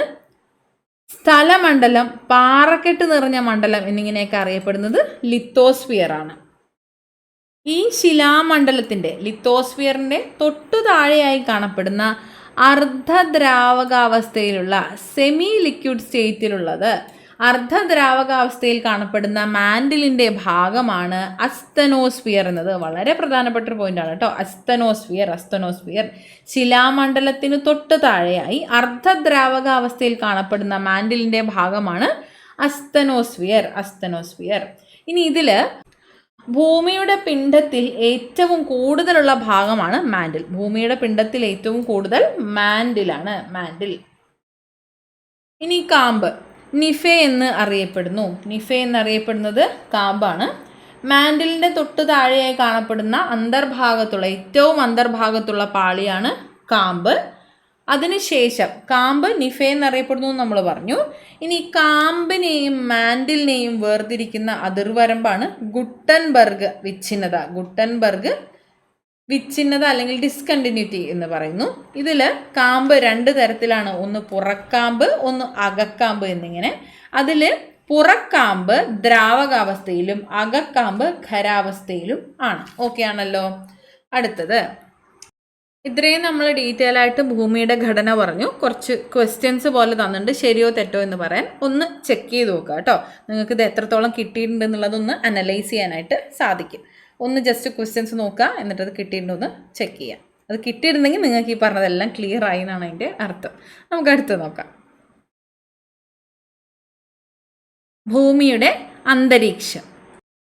സ്ഥലമണ്ഡലം, പാറക്കെട്ട് നിറഞ്ഞ മണ്ഡലം എന്നിങ്ങനെയൊക്കെ അറിയപ്പെടുന്നത് ലിത്തോസ്ഫിയർ ആണ്. ഈ ശിലാമണ്ഡലത്തിൻ്റെ, ലിത്തോസ്ഫിയറിൻ്റെ തൊട്ടു താഴെയായി കാണപ്പെടുന്ന അർദ്ധദ്രാവകാവസ്ഥയിലുള്ള സെമി ലിക്വിഡ് സ്റ്റേറ്റിലുള്ളത്, അർദ്ധദ്രാവകാവസ്ഥയിൽ കാണപ്പെടുന്ന മാൻഡിലിൻ്റെ ഭാഗമാണ് അസ്തനോസ്ഫിയർ എന്നത്. വളരെ പ്രധാനപ്പെട്ട ഒരു പോയിന്റാണ് കേട്ടോ, അസ്തനോസ്ഫിയർ. ശിലാമണ്ഡലത്തിന് തൊട്ട് താഴെയായി അർദ്ധദ്രാവകാവസ്ഥയിൽ കാണപ്പെടുന്ന മാൻഡിലിൻ്റെ ഭാഗമാണ് അസ്തനോസ്ഫിയർ. ഇനി ഇതിൽ ഭൂമിയുടെ പിണ്ഡത്തിൽ ഏറ്റവും കൂടുതലുള്ള ഭാഗമാണ് മാൻഡിൽ. ഭൂമിയുടെ പിണ്ഡത്തിൽ ഏറ്റവും കൂടുതൽ മാൻഡിലാണ്, മാൻഡിൽ. ഇനി കാമ്പ്, നിഫെ എന്ന് അറിയപ്പെടുന്നത് കാമ്പാണ്. മാൻഡിലിൻ്റെ തൊട്ട് താഴെയായി കാണപ്പെടുന്ന ഏറ്റവും അന്തർഭാഗത്തുള്ള പാളിയാണ് കാമ്പ്. അതിനുശേഷം കാമ്പ് നിഫെ എന്നറിയപ്പെടുന്നു നമ്മൾ പറഞ്ഞു. ഇനി കാമ്പിനെയും മാൻഡിലിനെയും വേർതിരിക്കുന്ന അതിർവരമ്പാണ് ഗുട്ടൻബർഗ് വിച്ഛിന്നത അല്ലെങ്കിൽ ഡിസ്കണ്ടിന്യൂറ്റി എന്ന് പറയുന്നു. ഇതിൽ കാമ്പ് 2 തരത്തിലാണ്, ഒന്ന് പുറക്കാമ്പ്, ഒന്ന് അകക്കാമ്പ് എന്നിങ്ങനെ. അതിൽ പുറക്കാമ്പ് ദ്രാവകാവസ്ഥയിലും അകക്കാമ്പ് ഖരാവസ്ഥയിലും ആണ്. ഓക്കെ ആണല്ലോ. അടുത്തത്, ഇത്രയും നമ്മൾ ഡീറ്റെയിൽ ആയിട്ട് ഭൂമിയുടെ ഘടന പറഞ്ഞു. കുറച്ച് ക്വസ്റ്റ്യൻസ് പോലെ തന്നിട്ടുണ്ട്, ശരിയോ തെറ്റോ എന്ന് പറയാൻ. ഒന്ന് ചെക്ക് ചെയ്ത് നോക്കുക കേട്ടോ. നിങ്ങൾക്ക് ഇത് എത്രത്തോളം കിട്ടിയിട്ടുണ്ട് എന്നുള്ളതൊന്ന് അനലൈസ് ചെയ്യാനായിട്ട് സാധിക്കും. ഒന്ന് ജസ്റ്റ് ക്വസ്റ്റ്യൻസ് നോക്കുക, എന്നിട്ട് അത് കിട്ടിയിട്ടുണ്ടോ ചെക്ക് ചെയ്യാം. അത് കിട്ടിയിട്ടുണ്ടെങ്കിൽ നിങ്ങൾക്ക് ഈ പറഞ്ഞതെല്ലാം ക്ലിയർ ആയി എന്നാണ് അതിൻ്റെ അർത്ഥം. നമുക്ക് അടുത്ത് നോക്കാം. ഭൂമിയുടെ അന്തരീക്ഷം.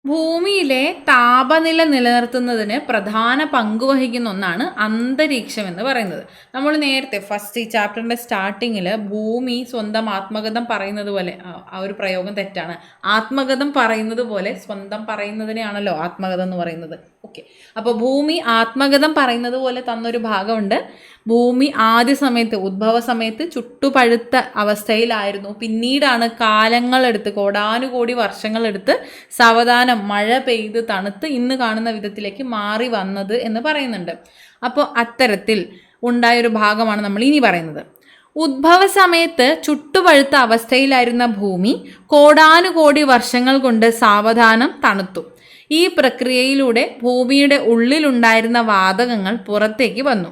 ഭൂമിയിലെ താപനില നിലനിർത്തുന്നതിന് പ്രധാന പങ്ക് വഹിക്കുന്ന ഒന്നാണ് അന്തരീക്ഷം എന്ന് പറയുന്നത്. നമ്മൾ നേരത്തെ ഫസ്റ്റ് ഈ ചാപ്റ്ററിൻ്റെ സ്റ്റാർട്ടിങ്ങിൽ ഭൂമി സ്വന്തം ആത്മകഥം പറയുന്നത് പോലെ, ആ ഒരു പ്രയോഗം തെറ്റാണ്, ആത്മകഥം പറയുന്നത് പോലെ സ്വന്തം പറയുന്നതിനെയാണല്ലോ ആത്മകഥം എന്ന് പറയുന്നത്. ഓക്കെ, അപ്പോൾ ഭൂമി ആത്മകഥം പറയുന്നത് പോലെ തന്നൊരു ഭാഗമുണ്ട്. ഭൂമി ആദ്യ സമയത്ത് ഉദ്ഭവ സമയത്ത് ചുട്ടുപഴുത്ത അവസ്ഥയിലായിരുന്നു. പിന്നീടാണ് കാലങ്ങളെടുത്ത്, കോടാനുകോടി വർഷങ്ങളെടുത്ത് സാവധാനം മഴ പെയ്ത് തണുത്ത് ഇന്ന് കാണുന്ന വിധത്തിലേക്ക് മാറി വന്നത് എന്ന് പറയുന്നുണ്ട്. അപ്പോൾ അത്തരത്തിൽ ഉണ്ടായൊരു ഭാഗമാണ് നമ്മൾ ഇനി പറയുന്നത്. ഉദ്ഭവ സമയത്ത് ചുട്ടുപഴുത്ത അവസ്ഥയിലായിരുന്ന ഭൂമി കോടാനുകോടി വർഷങ്ങൾ കൊണ്ട് സാവധാനം തണുത്തു. ഈ പ്രക്രിയയിലൂടെ ഭൂമിയുടെ ഉള്ളിലുണ്ടായിരുന്ന വാതകങ്ങൾ പുറത്തേക്ക് വന്നു.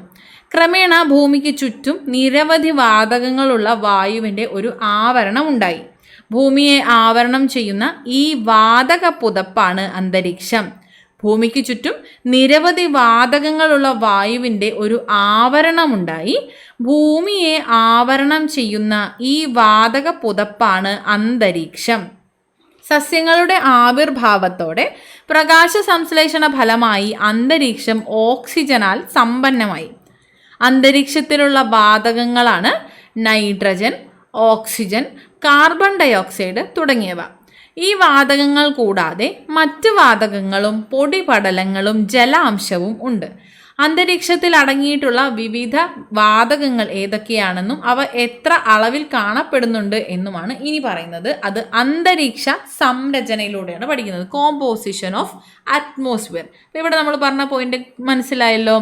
ക്രമേണ ഭൂമിക്ക് ചുറ്റും നിരവധി വാതകങ്ങളുള്ള വായുവിൻ്റെ ഒരു ആവരണം ഉണ്ടായി. ഭൂമിയെ ആവരണം ചെയ്യുന്ന ഈ വാതക പുതപ്പാണ് അന്തരീക്ഷം. ഭൂമിക്ക് ചുറ്റും നിരവധി വാതകങ്ങളുള്ള വായുവിൻ്റെ ഒരു ആവരണമുണ്ടായി. ഭൂമിയെ ആവരണം ചെയ്യുന്ന ഈ വാതക പുതപ്പാണ് അന്തരീക്ഷം. സസ്യങ്ങളുടെ ആവിർഭാവത്തോടെ പ്രകാശ സംശ്ലേഷണ ഫലമായി അന്തരീക്ഷം ഓക്സിജനാൽ സമ്പന്നമായി. അന്തരീക്ഷത്തിലുള്ള വാതകങ്ങളാണ് നൈട്രജൻ, ഓക്സിജൻ, കാർബൺ ഡയോക്സൈഡ് തുടങ്ങിയവ. ഈ വാതകങ്ങൾ കൂടാതെ മറ്റ് വാതകങ്ങളും പൊടിപടലങ്ങളും ജലാംശവും ഉണ്ട്. അന്തരീക്ഷത്തിൽ അടങ്ങിയിട്ടുള്ള വിവിധ വാതകങ്ങൾ ഏതൊക്കെയാണെന്നും അവ എത്ര അളവിൽ കാണപ്പെടുന്നുണ്ട് എന്നുമാണ് ഇനി പറയുന്നത്. അത് അന്തരീക്ഷ സംരചനയിലൂടെയാണ് പഠിക്കുന്നത്. Composition of atmosphere. ഇവിടെ നമ്മൾ പറഞ്ഞ പോയിന്റ് മനസ്സിലായല്ലോ.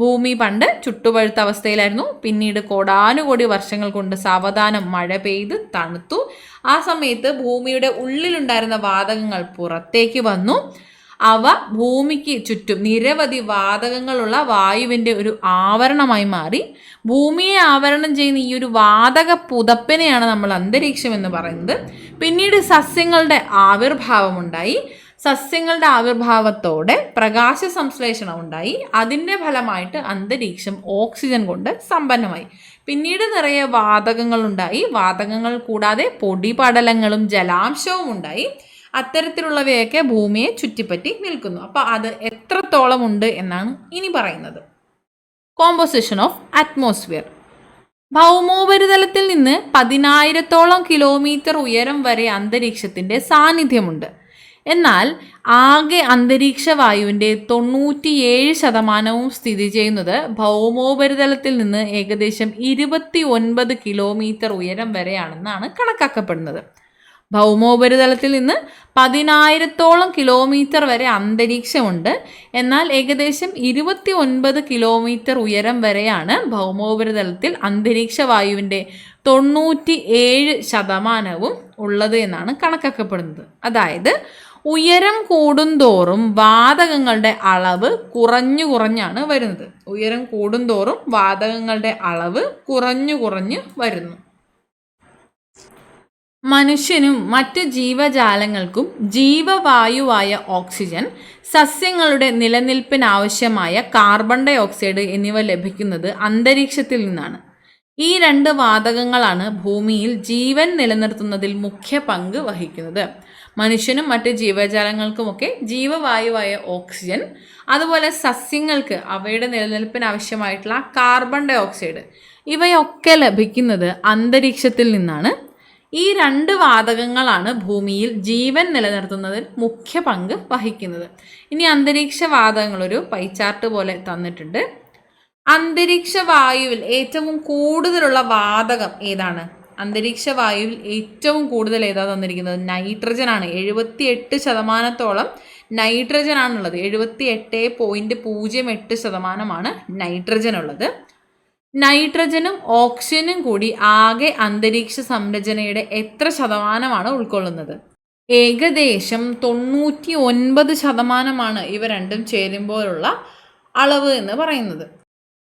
ഭൂമി പണ്ട് ചുട്ടുപഴുത്ത അവസ്ഥയിലായിരുന്നു. പിന്നീട് കോടാനുകോടി വർഷങ്ങൾ കൊണ്ട് സാവധാനം മഴ പെയ്ത് തണുത്തു. ആ സമയത്ത് ഭൂമിയുടെ ഉള്ളിലുണ്ടായിരുന്ന വാതകങ്ങൾ പുറത്തേക്ക് വന്നു. അവ ഭൂമിക്ക് ചുറ്റും നിരവധി വാതകങ്ങളുള്ള വായുവിൻ്റെ ഒരു ആവരണമായി മാറി. ഭൂമിയെ ആവരണം ചെയ്യുന്ന ഈ ഒരു വാതക പുതപ്പിനെയാണ് നമ്മൾ അന്തരീക്ഷം എന്ന് പറയുന്നത്. പിന്നീട് സസ്യങ്ങളുടെ ആവിർഭാവമുണ്ടായി. സസ്യങ്ങളുടെ ആവിർഭാവത്തോടെ പ്രകാശ സംശ്ലേഷണം ഉണ്ടായി. അതിൻ്റെ ഫലമായിട്ട് അന്തരീക്ഷം ഓക്സിജൻ കൊണ്ട് സമ്പന്നമായി. പിന്നീട് നിറയെ വാതകങ്ങളുണ്ടായി. വാതകങ്ങൾ കൂടാതെ പൊടിപടലങ്ങളും ജലാംശവും ഉണ്ടായി. അത്തരത്തിലുള്ളവയൊക്കെ ഭൂമിയെ ചുറ്റിപ്പറ്റി നിൽക്കുന്നു. അപ്പോൾ അത് എത്രത്തോളം ഉണ്ട് എന്നാണ് ഇനി പറയുന്നത്. Composition of atmosphere. ഭൗമോപരിതലത്തിൽ നിന്ന് 10,000-ഓളം കിലോമീറ്റർ ഉയരം വരെ അന്തരീക്ഷത്തിൻ്റെ സാന്നിധ്യമുണ്ട്. എന്നാൽ ആകെ അന്തരീക്ഷ വായുവിൻ്റെ 97% സ്ഥിതി ചെയ്യുന്നത് ഭൗമോപരിതലത്തിൽ നിന്ന് ഏകദേശം 29 കിലോമീറ്റർ ഉയരം വരെയാണെന്നാണ് കണക്കാക്കപ്പെടുന്നത്. ഭൗമോപരിതലത്തിൽ നിന്ന് 10,000-ഓളം കിലോമീറ്റർ വരെ അന്തരീക്ഷമുണ്ട്. എന്നാൽ ഏകദേശം 29 കിലോമീറ്റർ ഉയരം വരെയാണ് ഭൗമോപരിതലത്തിൽ അന്തരീക്ഷ വായുവിൻ്റെ 97% ഉള്ളത് എന്നാണ് കണക്കാക്കപ്പെടുന്നത്. അതായത് ഉയരം കൂടുന്തോറും വാതകങ്ങളുടെ അളവ് കുറഞ്ഞാണ് വരുന്നത്. ഉയരം കൂടുന്തോറും വാതകങ്ങളുടെ അളവ് കുറഞ്ഞു വരുന്നു. മനുഷ്യനും മറ്റ് ജീവജാലങ്ങൾക്കും ജീവവായുവായ ഓക്സിജൻ, സസ്യങ്ങളുടെ നിലനിൽപ്പിനാവശ്യമായ കാർബൺ ഡയോക്സൈഡ് എന്നിവ ലഭിക്കുന്നത് അന്തരീക്ഷത്തിൽ നിന്നാണ്. ഈ രണ്ട് വാതകങ്ങളാണ് ഭൂമിയിൽ ജീവൻ നിലനിർത്തുന്നതിൽ മുഖ്യ പങ്ക് വഹിക്കുന്നത്. മനുഷ്യനും മറ്റ് ജീവജാലങ്ങൾക്കുമൊക്കെ ജീവവായുവായ ഓക്സിജൻ, അതുപോലെ സസ്യങ്ങൾക്ക് അവയുടെ നിലനിൽപ്പിനാവശ്യമായിട്ടുള്ള കാർബൺ ഡയോക്സൈഡ്, ഇവയൊക്കെ ലഭിക്കുന്നത് അന്തരീക്ഷത്തിൽ നിന്നാണ്. ഈ രണ്ട് വാതകങ്ങളാണ് ഭൂമിയിൽ ജീവൻ നിലനിർത്തുന്നതിൽ മുഖ്യ പങ്ക് വഹിക്കുന്നത്. ഇനി അന്തരീക്ഷ വാതകങ്ങൾ ഒരു പൈ ചാർട്ട് പോലെ തന്നിട്ടുണ്ട്. അന്തരീക്ഷ വായുവിൽ ഏറ്റവും കൂടുതലുള്ള വാതകം ഏതാണ്? അന്തരീക്ഷ വായുവിൽ ഏറ്റവും കൂടുതൽ ഏതാ തന്നിരിക്കുന്നത്? നൈട്രജൻ ആണ്. 78% നൈട്രജൻ ആണുള്ളത്. 78.08% നൈട്രജൻ ഉള്ളത്. നൈട്രജനും ഓക്സിജനും കൂടി ആകെ അന്തരീക്ഷ സംരചനയുടെ എത്ര ശതമാനമാണ് ഉൾക്കൊള്ളുന്നത്? ഏകദേശം 99% ഇവ രണ്ടും ചേരുമ്പോഴുള്ള അളവ് എന്ന് പറയുന്നത്.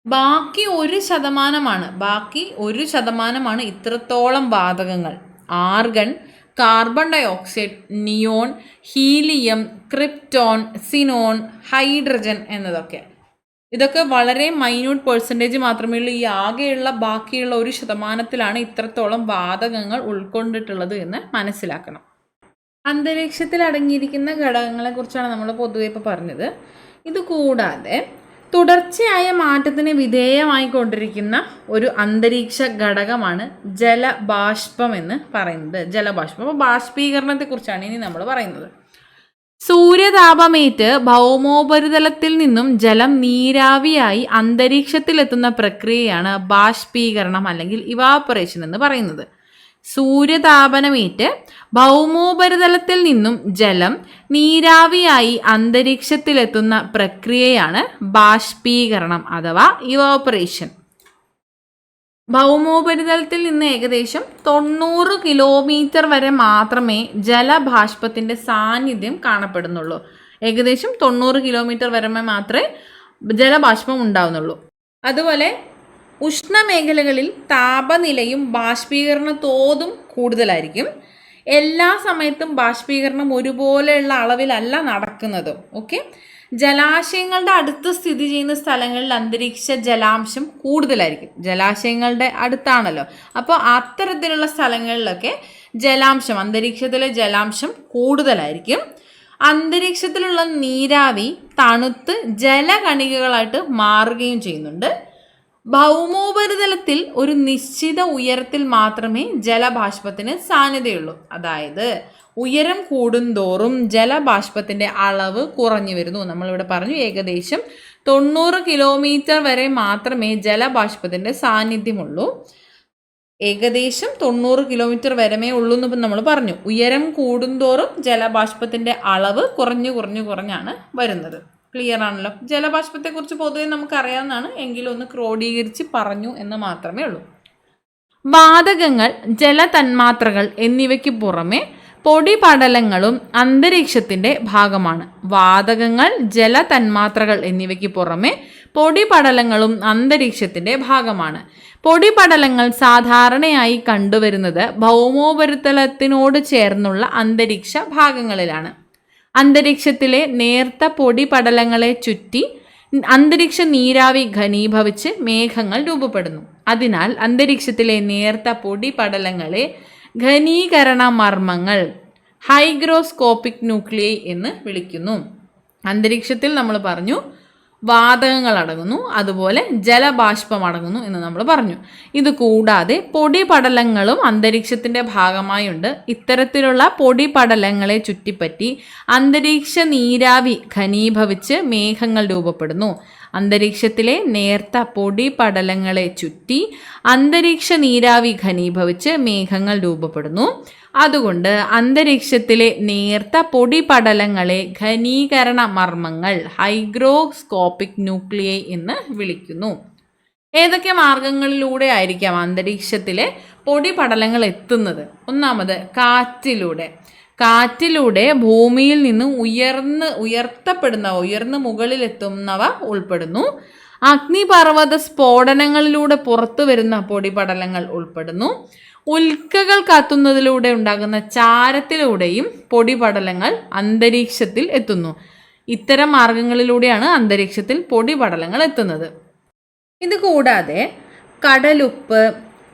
ബാക്കി 1% ഇത്രത്തോളം വാതകങ്ങൾ: argon, carbon dioxide, neon, helium, krypton, xenon, hydrogen എന്നതൊക്കെ. ഇതൊക്കെ വളരെ മൈന്യൂട്ട് പെർസെൻറ്റേജ് മാത്രമേ ഉള്ളൂ. ഈ ആകെയുള്ള ബാക്കിയുള്ള 1% ഇത്രത്തോളം വാതകങ്ങൾ ഉൾക്കൊണ്ടിട്ടുള്ളത് എന്ന് മനസ്സിലാക്കണം. അന്തരീക്ഷത്തിൽ അടങ്ങിയിരിക്കുന്ന ഘടകങ്ങളെക്കുറിച്ചാണ് നമ്മൾ പൊതുവെ ഇപ്പോൾ പറഞ്ഞത്. ഇതുകൂടാതെ തുടർച്ചയായ മാറ്റത്തിന് വിധേയമായിക്കൊണ്ടിരിക്കുന്ന ഒരു അന്തരീക്ഷ ഘടകമാണ് ജലബാഷ്പം എന്ന് പറയുന്നത്. ജലബാഷ്പം. അപ്പോൾ ബാഷ്പീകരണത്തെക്കുറിച്ചാണ് ഇനി നമ്മൾ പറയുന്നത്. സൂര്യതാപമേറ്റ് ഭൗമോപരിതലത്തിൽ നിന്നും ജലം നീരാവിയായി അന്തരീക്ഷത്തിലെത്തുന്ന പ്രക്രിയയാണ് ബാഷ്പീകരണം അല്ലെങ്കിൽ ഇവാപറേഷൻ എന്ന് പറയുന്നത്. സൂര്യതാപനമേറ്റ് ഭൗമോപരിതലത്തിൽ നിന്നും ജലം നീരാവിയായി അന്തരീക്ഷത്തിലെത്തുന്ന പ്രക്രിയയാണ് ബാഷ്പീകരണം അഥവാ ഇവാപറേഷൻ. ഭൗമോപരിതലത്തിൽ നിന്ന് ഏകദേശം 90 കിലോമീറ്റർ വരെ മാത്രമേ ജലബാഷ്പത്തിൻ്റെ സാന്നിധ്യം കാണപ്പെടുന്നുള്ളൂ. ഏകദേശം 90 കിലോമീറ്റർ വരെ മാത്രമേ ജലബാഷ്പം ഉണ്ടാവുന്നുള്ളൂ. അതുപോലെ ഉഷ്ണമേഖലകളിൽ താപനിലയും ബാഷ്പീകരണ തോതും കൂടുതലായിരിക്കും. എല്ലാ സമയത്തും ബാഷ്പീകരണം ഒരുപോലെയുള്ള അളവിലല്ല നടക്കുന്നത്. ഓക്കെ, ജലാശയങ്ങളുടെ അടുത്ത് സ്ഥിതി ചെയ്യുന്ന സ്ഥലങ്ങളിൽ അന്തരീക്ഷ ജലാംശം കൂടുതലായിരിക്കും. ജലാശയങ്ങളുടെ അടുത്താണല്ലോ, അപ്പോൾ അത്തരത്തിലുള്ള സ്ഥലങ്ങളിലൊക്കെ അന്തരീക്ഷത്തിലെ ജലാംശം കൂടുതലായിരിക്കും. അന്തരീക്ഷത്തിലുള്ള നീരാവി തണുത്ത് ജലകണികകളായിട്ട് മാറുകയും ചെയ്യുന്നുണ്ട്. ഭൗമോപരിതലത്തിൽ ഒരു നിശ്ചിത ഉയരത്തിൽ മാത്രമേ ജലബാഷ്പത്തിന് സാധ്യതയുള്ളൂ. അതായത് ഉയരം കൂടുന്തോറും ജലബാഷ്പത്തിൻ്റെ അളവ് കുറഞ്ഞു വരുന്നു. നമ്മളിവിടെ പറഞ്ഞു ഏകദേശം 90 കിലോമീറ്റർ വരെ മാത്രമേ ജലബാഷ്പത്തിൻ്റെ സാന്നിധ്യമുള്ളൂ. ഏകദേശം 90 കിലോമീറ്റർ വരമേ ഉള്ളൂ എന്ന് നമ്മൾ പറഞ്ഞു. ഉയരം കൂടുന്തോറും ജലബാഷ്പത്തിൻ്റെ അളവ് കുറഞ്ഞാണ് വരുന്നത്. ക്ലിയർ ആണല്ലോ. ജലബാഷ്പത്തെക്കുറിച്ച് പൊതുവെ നമുക്കറിയാവുന്നതാണ്, എങ്കിലും ഒന്ന് ക്രോഡീകരിച്ച് പറഞ്ഞു എന്ന് മാത്രമേ ഉള്ളൂ. വാതകങ്ങൾ, ജലതന്മാത്രകൾ എന്നിവയ്ക്ക് പുറമെ പൊടിപടലങ്ങളും അന്തരീക്ഷത്തിൻ്റെ ഭാഗമാണ്. വാതകങ്ങൾ, ജലതന്മാത്രകൾ എന്നിവയ്ക്ക് പുറമെ പൊടിപടലങ്ങളും അന്തരീക്ഷത്തിൻ്റെ ഭാഗമാണ്. പൊടിപടലങ്ങൾ സാധാരണയായി കണ്ടുവരുന്നത് ഭൗമോപരിതലത്തിനോട് ചേർന്നുള്ള അന്തരീക്ഷ ഭാഗങ്ങളിലാണ്. അന്തരീക്ഷത്തിലെ നേർത്ത പൊടിപടലങ്ങളെ ചുറ്റി അന്തരീക്ഷ നീരാവി ഘനീഭവിച്ച് മേഘങ്ങൾ രൂപപ്പെടുന്നു. അതിനാൽ അന്തരീക്ഷത്തിലെ നേർത്ത പൊടിപടലങ്ങളെ ഘനീകരണ മർമ്മങ്ങൾ ഹൈഗ്രോസ്കോപ്പിക് ന്യൂക്ലിയൈ എന്ന് വിളിക്കുന്നു. അന്തരീക്ഷത്തിൽ നമ്മൾ പറഞ്ഞു വാതകങ്ങൾ അടങ്ങുന്നു, അതുപോലെ ജലബാഷ്പം അടങ്ങുന്നു എന്ന് നമ്മൾ പറഞ്ഞു. ഇത് കൂടാതെ പൊടിപടലങ്ങളും അന്തരീക്ഷത്തിൻ്റെ ഭാഗമായുണ്ട്. ഇത്തരത്തിലുള്ള പൊടിപടലങ്ങളെ ചുറ്റിപ്പറ്റി അന്തരീക്ഷ നീരാവി ഘനീഭവിച്ച് മേഘങ്ങൾ രൂപപ്പെടുന്നു. അന്തരീക്ഷത്തിലെ നേർത്ത പൊടിപടലങ്ങളെ ചുറ്റി അന്തരീക്ഷ നീരാവി ഘനീഭവിച്ച് മേഘങ്ങൾ രൂപപ്പെടുന്നു. അതുകൊണ്ട് അന്തരീക്ഷത്തിലെ നേർത്ത പൊടിപടലങ്ങളെ ഘനീകരണ മർമ്മങ്ങൾ ഹൈഗ്രോസ്കോപ്പിക് ന്യൂക്ലിയൈ എന്ന് വിളിക്കുന്നു. ഏതൊക്കെ മാർഗങ്ങളിലൂടെ ആയിരിക്കാം അന്തരീക്ഷത്തിലെ പൊടിപടലങ്ങൾ എത്തുന്നത്? ഒന്നാമത് കാറ്റിലൂടെ ഭൂമിയിൽ നിന്ന് ഉയർന്ന് മുകളിലെത്തുന്നവ ഉൾപ്പെടുന്നു. അഗ്നിപർവ്വത സ്ഫോടനങ്ങളിലൂടെ പുറത്തു വരുന്ന പൊടിപടലങ്ങൾ ഉൾപ്പെടുന്നു. ഉൽക്കകൾ കത്തുന്നതിലൂടെ ഉണ്ടാകുന്ന ചാരത്തിലൂടെയും പൊടിപടലങ്ങൾ അന്തരീക്ഷത്തിൽ എത്തുന്നു. ഇത്തരം മാർഗങ്ങളിലൂടെയാണ് അന്തരീക്ഷത്തിൽ പൊടിപടലങ്ങൾ എത്തുന്നത്. ഇത് കൂടാതെ കടലുപ്പ്,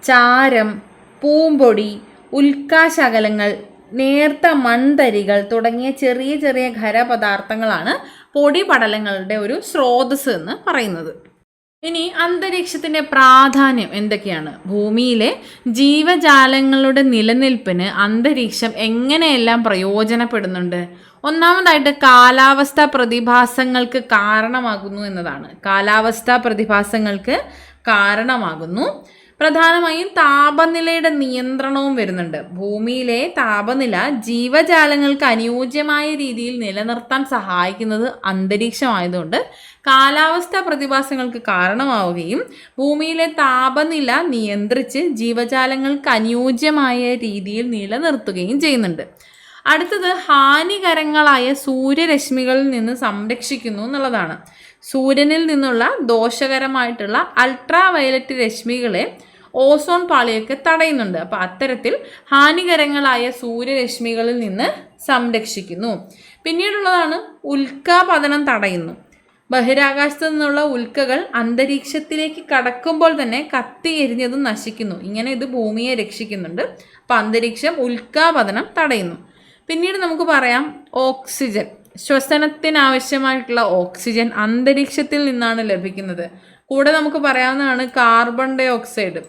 ചാരം, പൂമ്പൊടി, ഉൽക്കാശകലങ്ങൾ, നേർത്ത മൺതരികൾ തുടങ്ങിയ ചെറിയ ചെറിയ ഖരപദാർത്ഥങ്ങളാണ് പൊടിപടലങ്ങളുടെ ഒരു സ്രോതസ് എന്ന് പറയുന്നത്. ഇനി അന്തരീക്ഷത്തിൻ്റെ പ്രാധാന്യം എന്തൊക്കെയാണ്? ഭൂമിയിലെ ജീവജാലങ്ങളുടെ നിലനിൽപ്പിന് അന്തരീക്ഷം എങ്ങനെയെല്ലാം പ്രയോജനപ്പെടുന്നുണ്ട്? ഒന്നാമതായിട്ട് കാലാവസ്ഥാ പ്രതിഭാസങ്ങൾക്ക് കാരണമാകുന്നു എന്നതാണ്. കാലാവസ്ഥാ പ്രതിഭാസങ്ങൾക്ക് കാരണമാകുന്നു. പ്രധാനമായും താപനിലയുടെ നിയന്ത്രണവും വരുന്നുണ്ട്. ഭൂമിയിലെ താപനില ജീവജാലങ്ങൾക്ക് അനുയോജ്യമായ രീതിയിൽ നിലനിർത്താൻ സഹായിക്കുന്നത് അന്തരീക്ഷമായതുകൊണ്ട് കാലാവസ്ഥാ പ്രതിഭാസങ്ങൾക്ക് കാരണമാവുകയും ഭൂമിയിലെ താപനില നിയന്ത്രിച്ച് ജീവജാലങ്ങൾക്ക് അനുയോജ്യമായ രീതിയിൽ നിലനിർത്തുകയും ചെയ്യുന്നുണ്ട്. അടുത്തത് ഹാനികരങ്ങളായ സൂര്യരശ്മികളിൽ നിന്ന് സംരക്ഷിക്കുന്നു എന്നുള്ളതാണ്. സൂര്യനിൽ നിന്നുള്ള ദോഷകരമായിട്ടുള്ള അൾട്രാ വയലറ്റ് രശ്മികളെ ഓസോൺ പാളിയൊക്കെ തടയുന്നുണ്ട്. അപ്പോൾ അത്തരത്തിൽ ഹാനികരങ്ങളായ സൂര്യരശ്മികളിൽ നിന്ന് സംരക്ഷിക്കുന്നു. പിന്നീടുള്ളതാണ് ഉൽക്കാപതനം തടയുന്നു. ബഹിരാകാശത്തു നിന്നുള്ള ഉൽക്കകൾ അന്തരീക്ഷത്തിലേക്ക് കടക്കുമ്പോൾ തന്നെ കത്തി എരിഞ്ഞതും നശിക്കുന്നു. ഇങ്ങനെ ഇത് ഭൂമിയെ രക്ഷിക്കുന്നുണ്ട്. അപ്പോൾ അന്തരീക്ഷം ഉൽക്കാപതനം തടയുന്നു. പിന്നീട് നമുക്ക് പറയാം ഓക്സിജൻ. ശ്വസനത്തിനാവശ്യമായിട്ടുള്ള ഓക്സിജൻ അന്തരീക്ഷത്തിൽ നിന്നാണ് ലഭിക്കുന്നത്. കൂടെ നമുക്ക് പറയാവുന്നതാണ് carbon dioxide.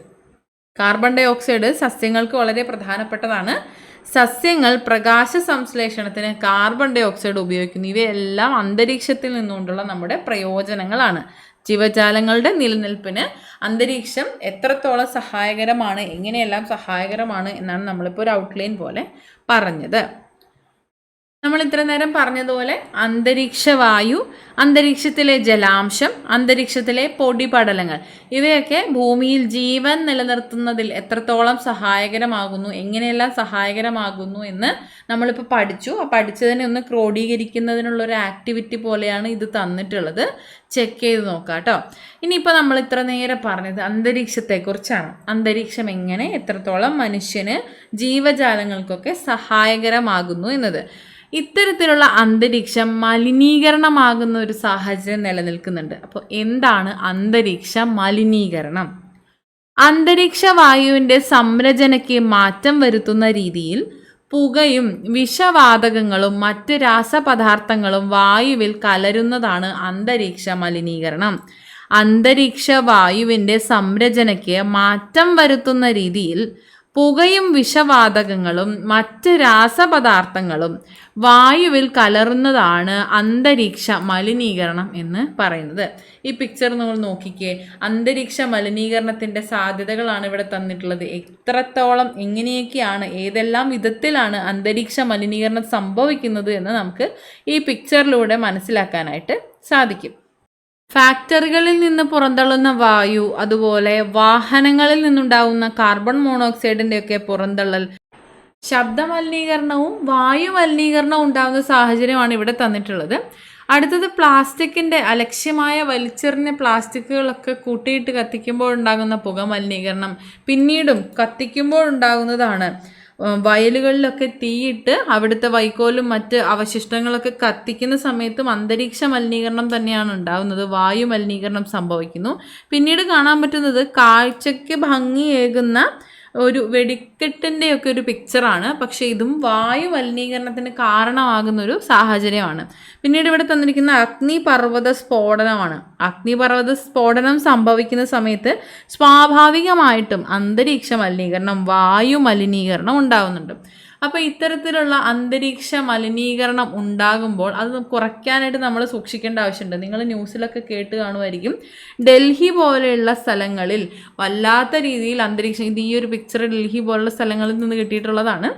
Carbon dioxide സസ്യങ്ങൾക്ക് വളരെ പ്രധാനപ്പെട്ടതാണ്. സസ്യങ്ങൾ പ്രകാശ സംശ്ലേഷണത്തിന് കാർബൺ ഡൈ ഓക്സൈഡ് ഉപയോഗിക്കുന്നു. ഇവയെല്ലാം അന്തരീക്ഷത്തിൽ നിന്നുകൊണ്ടുള്ള നമ്മുടെ പ്രയോജനങ്ങളാണ്. ജീവജാലങ്ങളുടെ നിലനിൽപ്പിന് അന്തരീക്ഷം എത്രത്തോളം സഹായകരമാണ്, എങ്ങനെയെല്ലാം സഹായകരമാണ് എന്നാണ് നമ്മളിപ്പോൾ ഒരു ഔട്ട്ലൈൻ പോലെ പറഞ്ഞത്. നമ്മൾ ഇത്ര നേരം പറഞ്ഞതുപോലെ അന്തരീക്ഷവായു, അന്തരീക്ഷത്തിലെ ജലാംശം, അന്തരീക്ഷത്തിലെ പൊടിപടലങ്ങൾ ഇവയൊക്കെ ഭൂമിയിൽ ജീവൻ നിലനിർത്തുന്നതിൽ എത്രത്തോളം സഹായകരമാകുന്നു, എങ്ങനെയെല്ലാം സഹായകരമാകുന്നു എന്ന് നമ്മളിപ്പോൾ പഠിച്ചു. ആ പഠിച്ചതിനെ ഒന്ന് ക്രോഡീകരിക്കുന്നതിനുള്ളൊരു ആക്ടിവിറ്റി പോലെയാണ് ഇത് തന്നിട്ടുള്ളത്. ചെക്ക് ചെയ്ത് നോക്കാം കേട്ടോ. ഇനിയിപ്പോൾ നമ്മൾ ഇത്ര നേരം പറഞ്ഞത് അന്തരീക്ഷത്തെക്കുറിച്ചാണ്. അന്തരീക്ഷം എങ്ങനെ എത്രത്തോളം മനുഷ്യന്, ജീവജാലങ്ങൾക്കൊക്കെ സഹായകരമാകുന്നു എന്നത്. ഇത്തരത്തിലുള്ള അന്തരീക്ഷം മലിനീകരണമാകുന്ന ഒരു സാഹചര്യം നിലനിൽക്കുന്നുണ്ട്. അപ്പോൾ എന്താണ് അന്തരീക്ഷ മലിനീകരണം? അന്തരീക്ഷ വായുവിൻ്റെ സംരചനയ്ക്ക് മാറ്റം വരുത്തുന്ന രീതിയിൽ പുകയും വിഷവാതകങ്ങളും മറ്റ് രാസപദാർത്ഥങ്ങളും വായുവിൽ കലരുന്നതാണ് അന്തരീക്ഷ മലിനീകരണം. അന്തരീക്ഷ വായുവിൻ്റെ സംരചനയ്ക്ക് മാറ്റം വരുത്തുന്ന രീതിയിൽ പുകയും വിഷവാതകങ്ങളും മറ്റ് രാസപദാർത്ഥങ്ങളും വായുവിൽ കലർന്നതാണ് അന്തരീക്ഷ മലിനീകരണം എന്ന് പറയുന്നത്. ഈ പിക്ചർ നമ്മൾ നോക്കിക്കേ. അന്തരീക്ഷ മലിനീകരണത്തിൻ്റെ സാധ്യതകളാണ് ഇവിടെ തന്നിട്ടുള്ളത്. എത്രത്തോളം, എങ്ങനെയൊക്കെയാണ്, ഏതെല്ലാം വിധത്തിലാണ് അന്തരീക്ഷ മലിനീകരണം സംഭവിക്കുന്നത് എന്ന് നമുക്ക് ഈ പിക്ചറിലൂടെ മനസ്സിലാക്കാനായിട്ട് സാധിക്കും. ഫാക്ടറികളിൽ നിന്ന് പുറന്തള്ളുന്ന വായു, അതുപോലെ വാഹനങ്ങളിൽ നിന്നുണ്ടാകുന്ന കാർബൺ മോണോക്സൈഡിൻ്റെയൊക്കെ പുറന്തള്ളൽ, ശബ്ദമലിനീകരണവും വായു മലിനീകരണവും ഉണ്ടാകുന്ന സാഹചര്യമാണ് ഇവിടെ തന്നിട്ടുള്ളത്. അടുത്തത് പ്ലാസ്റ്റിക്കിൻ്റെ അലക്ഷ്യമായ വലിച്ചെറിഞ്ഞ പ്ലാസ്റ്റിക്കുകളൊക്കെ കൂട്ടിയിട്ട് കത്തിക്കുമ്പോൾ ഉണ്ടാകുന്ന പുക മലിനീകരണം. പിന്നീടും കത്തിക്കുമ്പോൾ ഉണ്ടാകുന്നതാണ്. വയലുകളിലൊക്കെ തീയിട്ട് അവിടുത്തെ വൈക്കോലും മറ്റ് അവശിഷ്ടങ്ങളൊക്കെ കത്തിക്കുന്ന സമയത്തും അന്തരീക്ഷ മലിനീകരണം തന്നെയാണ് ഉണ്ടാകുന്നത്. വായു മലിനീകരണം സംഭവിക്കുന്നു. പിന്നീട് കാണാൻ പറ്റുന്നത് കാഴ്ചയ്ക്ക് ഭംഗിയേകുന്ന ഒരു വെടിക്കെട്ടിൻ്റെയൊക്കെ ഒരു പിക്ചറാണ്. പക്ഷേ ഇതും വായു മലിനീകരണത്തിന് കാരണമാകുന്ന ഒരു സാഹചര്യമാണ്. പിന്നീട് ഇവിടെ തന്നിരിക്കുന്ന അഗ്നിപർവ്വത സ്ഫോടനമാണ്. അഗ്നിപർവ്വത സ്ഫോടനം സംഭവിക്കുന്ന സമയത്ത് സ്വാഭാവികമായിട്ടും അന്തരീക്ഷ മലിനീകരണം, വായു മലിനീകരണം ഉണ്ടാകുന്നുണ്ട്. അപ്പോൾ ഇത്തരത്തിലുള്ള അന്തരീക്ഷ മലിനീകരണം ഉണ്ടാകുമ്പോൾ അത് കുറയ്ക്കാനായിട്ട് നമ്മൾ സൂക്ഷിക്കേണ്ട ആവശ്യമുണ്ട്. നിങ്ങൾ ന്യൂസിലൊക്കെ കേട്ട് കാണുമായിരിക്കും, ഡൽഹി പോലെയുള്ള സ്ഥലങ്ങളിൽ വല്ലാത്ത രീതിയിൽ അന്തരീക്ഷം, ഇത് ഈ ഒരു പിക്ചർ ഡൽഹി പോലുള്ള സ്ഥലങ്ങളിൽ നിന്ന് കിട്ടിയിട്ടുള്ളതാണ്.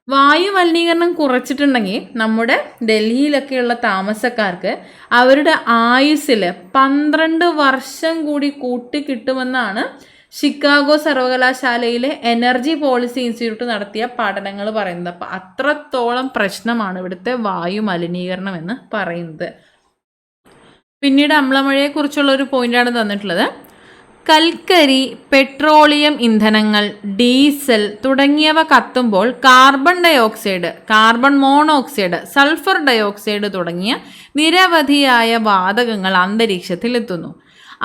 വായു മലിനീകരണം കുറച്ചിട്ടുണ്ടെങ്കിൽ നമ്മുടെ ഡൽഹിയിലൊക്കെയുള്ള താമസക്കാർക്ക് അവരുടെ ആയുസ്സിൽ 12 വർഷം കൂടി കൂട്ടിക്കിട്ടുമെന്നാണ് ഷിക്കാഗോ സർവകലാശാലയിലെ എനർജി പോളിസി ഇൻസ്റ്റിറ്റ്യൂട്ട് നടത്തിയ പഠനങ്ങൾ പറയുന്നത്. അപ്പം അത്രത്തോളം പ്രശ്നമാണ് ഇവിടുത്തെ വായു മലിനീകരണം എന്ന് പറയുന്നത്. പിന്നീട് അമ്ലമഴയെക്കുറിച്ചുള്ള ഒരു പോയിന്റാണ് തന്നിട്ടുള്ളത്. കൽക്കരി, പെട്രോളിയം ഇന്ധനങ്ങൾ, ഡീസൽ തുടങ്ങിയവ കത്തുമ്പോൾ carbon dioxide, carbon monoxide, sulphur dioxide തുടങ്ങിയ നിരവധിയായ വാതകങ്ങൾ അന്തരീക്ഷത്തിൽ എത്തുന്നു.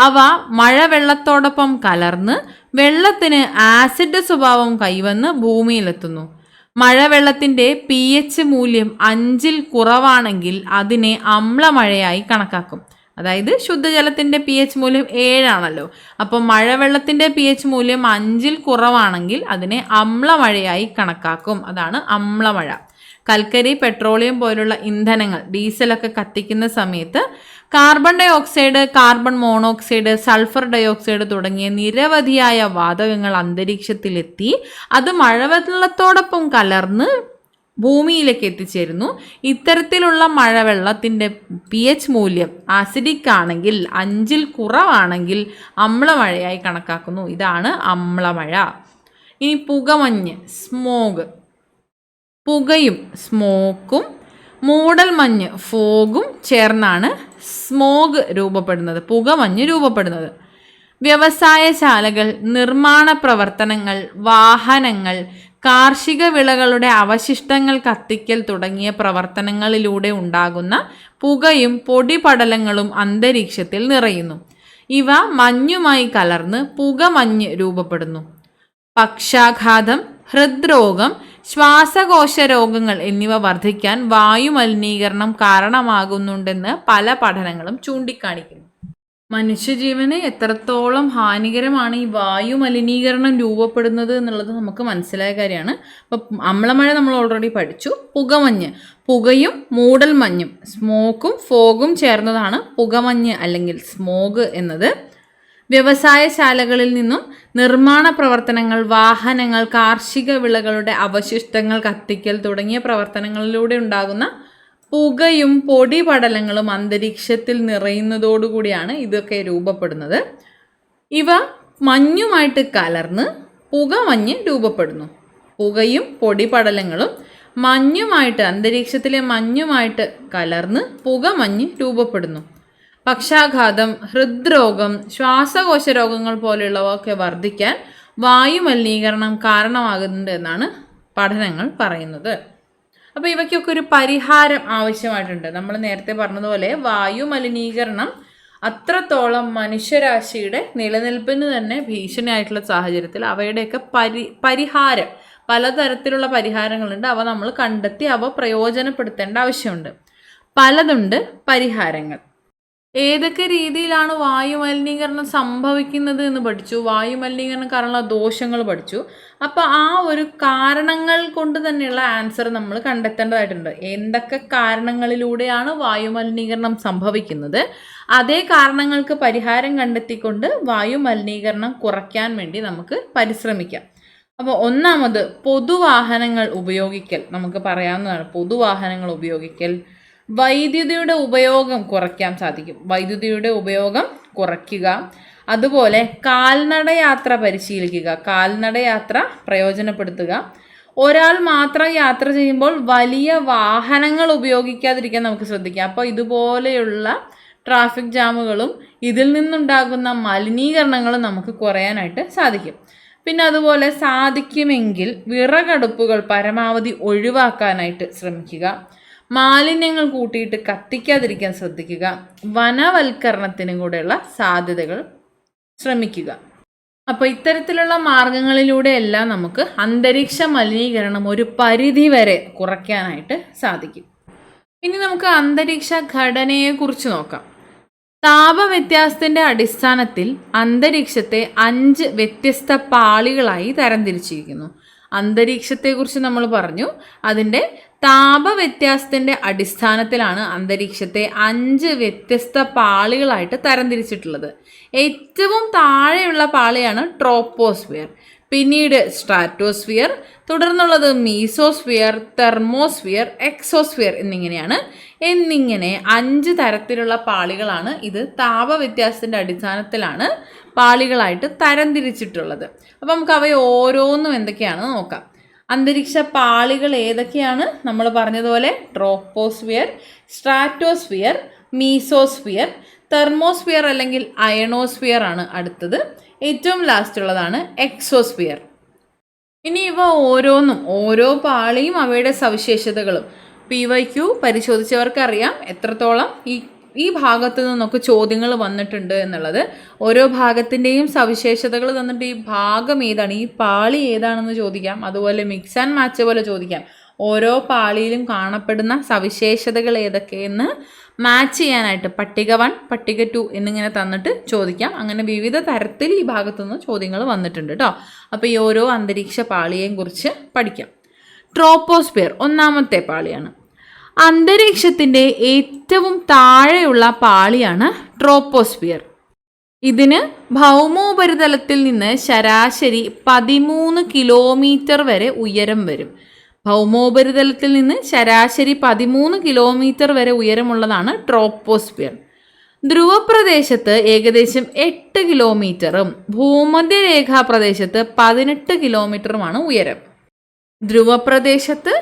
അവ മഴവെള്ളത്തോടൊപ്പം കലർന്ന് വെള്ളത്തിന് ആസിഡ് സ്വഭാവം കൈവന്ന് ഭൂമിയിലെത്തുന്നു. മഴവെള്ളത്തിൻ്റെ pH മൂല്യം 5-ൽ കുറവാണെങ്കിൽ അതിനെ അമ്ലമഴയായി കണക്കാക്കും. അതായത് ശുദ്ധജലത്തിൻ്റെ pH മൂല്യം 7 ആണല്ലോ. അപ്പോൾ മഴവെള്ളത്തിൻ്റെ pH മൂല്യം 5-ൽ കുറവാണെങ്കിൽ അതിനെ അമ്ലമഴയായി കണക്കാക്കും. അതാണ് അമ്ലമഴ. കൽക്കരി, പെട്രോളിയം പോലുള്ള ഇന്ധനങ്ങൾ, ഡീസലൊക്കെ കത്തിക്കുന്ന സമയത്ത് carbon dioxide, carbon monoxide, sulphur dioxide തുടങ്ങിയ നിരവധിയായ വാതകങ്ങൾ അന്തരീക്ഷത്തിലെത്തി അത് മഴവെള്ളത്തോടൊപ്പം കലർന്ന് ഭൂമിയിലേക്ക് എത്തിച്ചേരുന്നു. ഇത്തരത്തിലുള്ള മഴവെള്ളത്തിൻ്റെ pH മൂല്യം ആസിഡിക് ആണെങ്കിൽ, 5-ൽ കുറവാണെങ്കിൽ അമ്ലമഴയായി കണക്കാക്കുന്നു. ഇതാണ് അമ്ലമഴ. ഇനി പുകമഞ്ഞ്, സ്മോഗ്. പുകയും സ്മോക്കും മൂടൽമഞ്ഞ്, ഫോഗും ചേർന്നാണ് സ്മോഗ് രൂപപ്പെടുന്നത്, പുകമഞ്ഞ് രൂപപ്പെടുന്നത്. വ്യവസായശാലകൾ, നിർമ്മാണ പ്രവർത്തനങ്ങൾ, വാഹനങ്ങൾ, കാർഷിക വിളകളുടെ അവശിഷ്ടങ്ങൾ കത്തിക്കൽ തുടങ്ങിയ പ്രവർത്തനങ്ങളിലൂടെ ഉണ്ടാകുന്ന പുകയും പൊടിപടലങ്ങളും അന്തരീക്ഷത്തിൽ നിറയുന്നു. ഇവ മഞ്ഞുമായി കലർന്ന് പുകമഞ്ഞ് രൂപപ്പെടുന്നു. പക്ഷാഘാതം, ഹൃദ്രോഗം, ശ്വാസകോശ രോഗങ്ങൾ എന്നിവ വർദ്ധിക്കാൻ വായു മലിനീകരണം കാരണമാകുന്നുണ്ടെന്ന് പല പഠനങ്ങളും ചൂണ്ടിക്കാണിക്കുന്നു. മനുഷ്യജീവന് എത്രത്തോളം ഹാനികരമാണ് ഈ വായു മലിനീകരണം രൂപപ്പെടുന്നത് എന്നുള്ളത് നമുക്ക് മനസ്സിലായ കാര്യമാണ്. അപ്പം അമ്ലമഴ നമ്മൾ ഓൾറെഡി പഠിച്ചു. പുകമഞ്ഞ്, പുകയും മൂടൽമഞ്ഞും സ്മോക്കും ഫോഗും ചേർന്നതാണ് പുകമഞ്ഞ് അല്ലെങ്കിൽ സ്മോഗ് എന്നത്. വ്യവസായശാലകളിൽ നിന്നും നിർമ്മാണ പ്രവർത്തനങ്ങൾ, വാഹനങ്ങൾ, കാർഷിക വിളകളുടെ അവശിഷ്ടങ്ങൾ കത്തിക്കൽ തുടങ്ങിയ പ്രവർത്തനങ്ങളിലൂടെ ഉണ്ടാകുന്ന പുകയും പൊടിപടലങ്ങളും അന്തരീക്ഷത്തിൽ നിറയുന്നതോടുകൂടിയാണ് ഇതൊക്കെ രൂപപ്പെടുന്നത്. ഇവ മഞ്ഞുമായിട്ട് കലർന്ന് പുകമഞ്ഞ് രൂപപ്പെടുന്നു. പുകയും പൊടിപടലങ്ങളും അന്തരീക്ഷത്തിലെ മഞ്ഞുമായിട്ട് കലർന്ന് പുകമഞ്ഞ് രൂപപ്പെടുന്നു. പക്ഷാഘാതം, ഹൃദ്രോഗം, ശ്വാസകോശ രോഗങ്ങൾ പോലെയുള്ളവയൊക്കെ വർദ്ധിക്കാൻ വായു മലിനീകരണം കാരണമാകുന്നുണ്ട് എന്നാണ് പഠനങ്ങൾ പറയുന്നത്. അപ്പോൾ ഇവയ്ക്കൊക്കെ ഒരു പരിഹാരം ആവശ്യമായിട്ടുണ്ട്. നമ്മൾ നേരത്തെ പറഞ്ഞതുപോലെ വായു മലിനീകരണം അത്രത്തോളം മനുഷ്യരാശിയുടെ നിലനിൽപ്പിന് തന്നെ ഭീഷണിയായിട്ടുള്ള സാഹചര്യത്തിൽ അവയുടെയൊക്കെ പരിഹാരം, പലതരത്തിലുള്ള പരിഹാരങ്ങളുണ്ട്. അവ നമ്മൾ കണ്ടെത്തി അവ പ്രയോജനപ്പെടുത്തേണ്ട ആവശ്യമുണ്ട്. പലതുണ്ട് പരിഹാരങ്ങൾ. ഏതൊക്കെ രീതിയിലാണ് വായു മലിനീകരണം സംഭവിക്കുന്നത് എന്ന് പഠിച്ചു. വായു മലിനീകരണം കാരണമുള്ള ദോഷങ്ങൾ പഠിച്ചു. അപ്പോൾ ആ ഒരു കാരണങ്ങൾ കൊണ്ട് തന്നെയുള്ള ആൻസർ നമ്മൾ കണ്ടെത്തേണ്ടതായിട്ടുണ്ട്. എന്തൊക്കെ കാരണങ്ങളിലൂടെയാണ് വായു മലിനീകരണം സംഭവിക്കുന്നത്, അതേ കാരണങ്ങൾക്ക് പരിഹാരം കണ്ടെത്തിക്കൊണ്ട് വായു മലിനീകരണം കുറയ്ക്കാൻ വേണ്ടി നമുക്ക് പരിശ്രമിക്കാം. അപ്പോൾ ഒന്നാമത് പൊതുവാഹനങ്ങൾ ഉപയോഗിക്കൽ നമുക്ക് പറയാവുന്നതാണ്. പൊതുവാഹനങ്ങൾ ഉപയോഗിക്കൽ, വൈദ്യുതിയുടെ ഉപയോഗം കുറയ്ക്കാൻ സാധിക്കും. വൈദ്യുതിയുടെ ഉപയോഗം കുറയ്ക്കുക. അതുപോലെ കാൽനടയാത്ര പരിശീലിക്കുക, കാൽനടയാത്ര പ്രയോജനപ്പെടുത്തുക. ഒരാൾ മാത്രം യാത്ര ചെയ്യുമ്പോൾ വലിയ വാഹനങ്ങൾ ഉപയോഗിക്കാതിരിക്കാൻ നമുക്ക് ശ്രദ്ധിക്കാം. അപ്പോൾ ഇതുപോലെയുള്ള ട്രാഫിക് ജാമുകളും ഇതിൽ നിന്നുണ്ടാകുന്ന മലിനീകരണങ്ങളും നമുക്ക് കുറയാനായിട്ട് സാധിക്കും. പിന്നെ അതുപോലെ സാധിക്കുമെങ്കിൽ വിറകടുപ്പുകൾ പരമാവധി ഒഴിവാക്കാനായിട്ട് ശ്രമിക്കുക. മാലിന്യങ്ങൾ കൂട്ടിയിട്ട് കത്തിക്കാതിരിക്കാൻ ശ്രദ്ധിക്കുക. വനവൽക്കരണത്തിനും കൂടെയുള്ള സാധ്യതകൾ ശ്രമിക്കുക. അപ്പോൾ ഇത്തരത്തിലുള്ള മാർഗങ്ങളിലൂടെയെല്ലാം നമുക്ക് അന്തരീക്ഷ മലിനീകരണം ഒരു പരിധി വരെ കുറയ്ക്കാനായിട്ട് സാധിക്കും. ഇനി നമുക്ക് അന്തരീക്ഷ ഘടനയെക്കുറിച്ച് നോക്കാം. താപവ്യത്യാസത്തിൻ്റെ അടിസ്ഥാനത്തിൽ അന്തരീക്ഷത്തെ 5 വ്യത്യസ്ത പാളികളായി തരംതിരിച്ചിരിക്കുന്നു. അന്തരീക്ഷത്തെക്കുറിച്ച് നമ്മൾ പറഞ്ഞു. അതിൻ്റെ താപവ്യത്യാസത്തിൻ്റെ അടിസ്ഥാനത്തിലാണ് അന്തരീക്ഷത്തെ 5 വ്യത്യസ്ത പാളികളായിട്ട് തരംതിരിച്ചിട്ടുള്ളത്. ഏറ്റവും താഴെയുള്ള പാളിയാണ് ട്രോപ്പോസ്ഫിയർ, പിന്നീട് സ്ട്രാറ്റോസ്ഫിയർ, തുടർന്നുള്ളത് മീസോസ്ഫിയർ, തെർമോസ്ഫിയർ, എക്സോസ്ഫിയർ എന്നിങ്ങനെ 5 തരത്തിലുള്ള പാളികളാണ്. ഇത് താപവ്യത്യാസത്തിൻ്റെ അടിസ്ഥാനത്തിലാണ് പാളികളായിട്ട് തരംതിരിച്ചിട്ടുള്ളത്. അപ്പോൾ നമുക്ക് അവയെ ഓരോന്നും എന്തൊക്കെയാണെന്ന് നോക്കാം. അന്തരീക്ഷ പാളികൾ ഏതൊക്കെയാണ്? നമ്മൾ പറഞ്ഞതുപോലെ ട്രോപ്പോസ്ഫിയർ, സ്ട്രാറ്റോസ്ഫിയർ, മീസോസ്ഫിയർ, തെർമോസ്ഫിയർ അല്ലെങ്കിൽ അയണോസ്ഫിയർ ആണ് അടുത്തത്. ഏറ്റവും ലാസ്റ്റ് ഉള്ളതാണ് എക്സോസ്ഫിയർ. ഇനി ഇവ ഓരോന്നും, ഓരോ പാളിയും അവയുടെ സവിശേഷതകളും PYQ പരിശോധിച്ചവർക്കറിയാം എത്രത്തോളം ഈ ഭാഗത്ത് നിന്നൊക്കെ ചോദ്യങ്ങൾ വന്നിട്ടുണ്ട് എന്നുള്ളത്. ഓരോ ഭാഗത്തിൻ്റെയും സവിശേഷതകൾ തന്നിട്ട് ഈ ഭാഗം ഏതാണ്, ഈ പാളി ഏതാണെന്ന് ചോദിക്കാം. അതുപോലെ മിക്സ് ആൻഡ് മാച്ച് പോലെ ചോദിക്കാം. ഓരോ പാളിയിലും കാണപ്പെടുന്ന സവിശേഷതകൾ ഏതൊക്കെയെന്ന് മാച്ച് ചെയ്യാനായിട്ട് പട്ടിക 1, പട്ടിക 2 എന്നിങ്ങനെ തന്നിട്ട് ചോദിക്കാം. അങ്ങനെ വിവിധ തരത്തിൽ ഈ ഭാഗത്തുനിന്ന് ചോദ്യങ്ങൾ വന്നിട്ടുണ്ട് കേട്ടോ. അപ്പോൾ ഈ ഓരോ അന്തരീക്ഷ പാളിയെയും കുറിച്ച് പഠിക്കാം. ട്രോപ്പോസ്ഫിയർ ഒന്നാമത്തെ പാളിയാണ്. അന്തരീക്ഷത്തിൻ്റെ ഏറ്റവും താഴെയുള്ള പാളിയാണ് ട്രോപ്പോസ്ഫിയർ. ഇതിന് ഭൗമോപരിതലത്തിൽ നിന്ന് ശരാശരി 13 കിലോമീറ്റർ വരെ ഉയരം വരും. ഭൗമോപരിതലത്തിൽ നിന്ന് ശരാശരി 13 കിലോമീറ്റർ വരെ ഉയരമുള്ളതാണ് ട്രോപ്പോസ്ഫിയർ. ധ്രുവപ്രദേശത്ത് ഏകദേശം 8 കിലോമീറ്ററും ഭൂമധ്യരേഖാ പ്രദേശത്ത് 18 കിലോമീറ്ററുമാണ് ഉയരം. ധ്രുവപ്രദേശത്ത്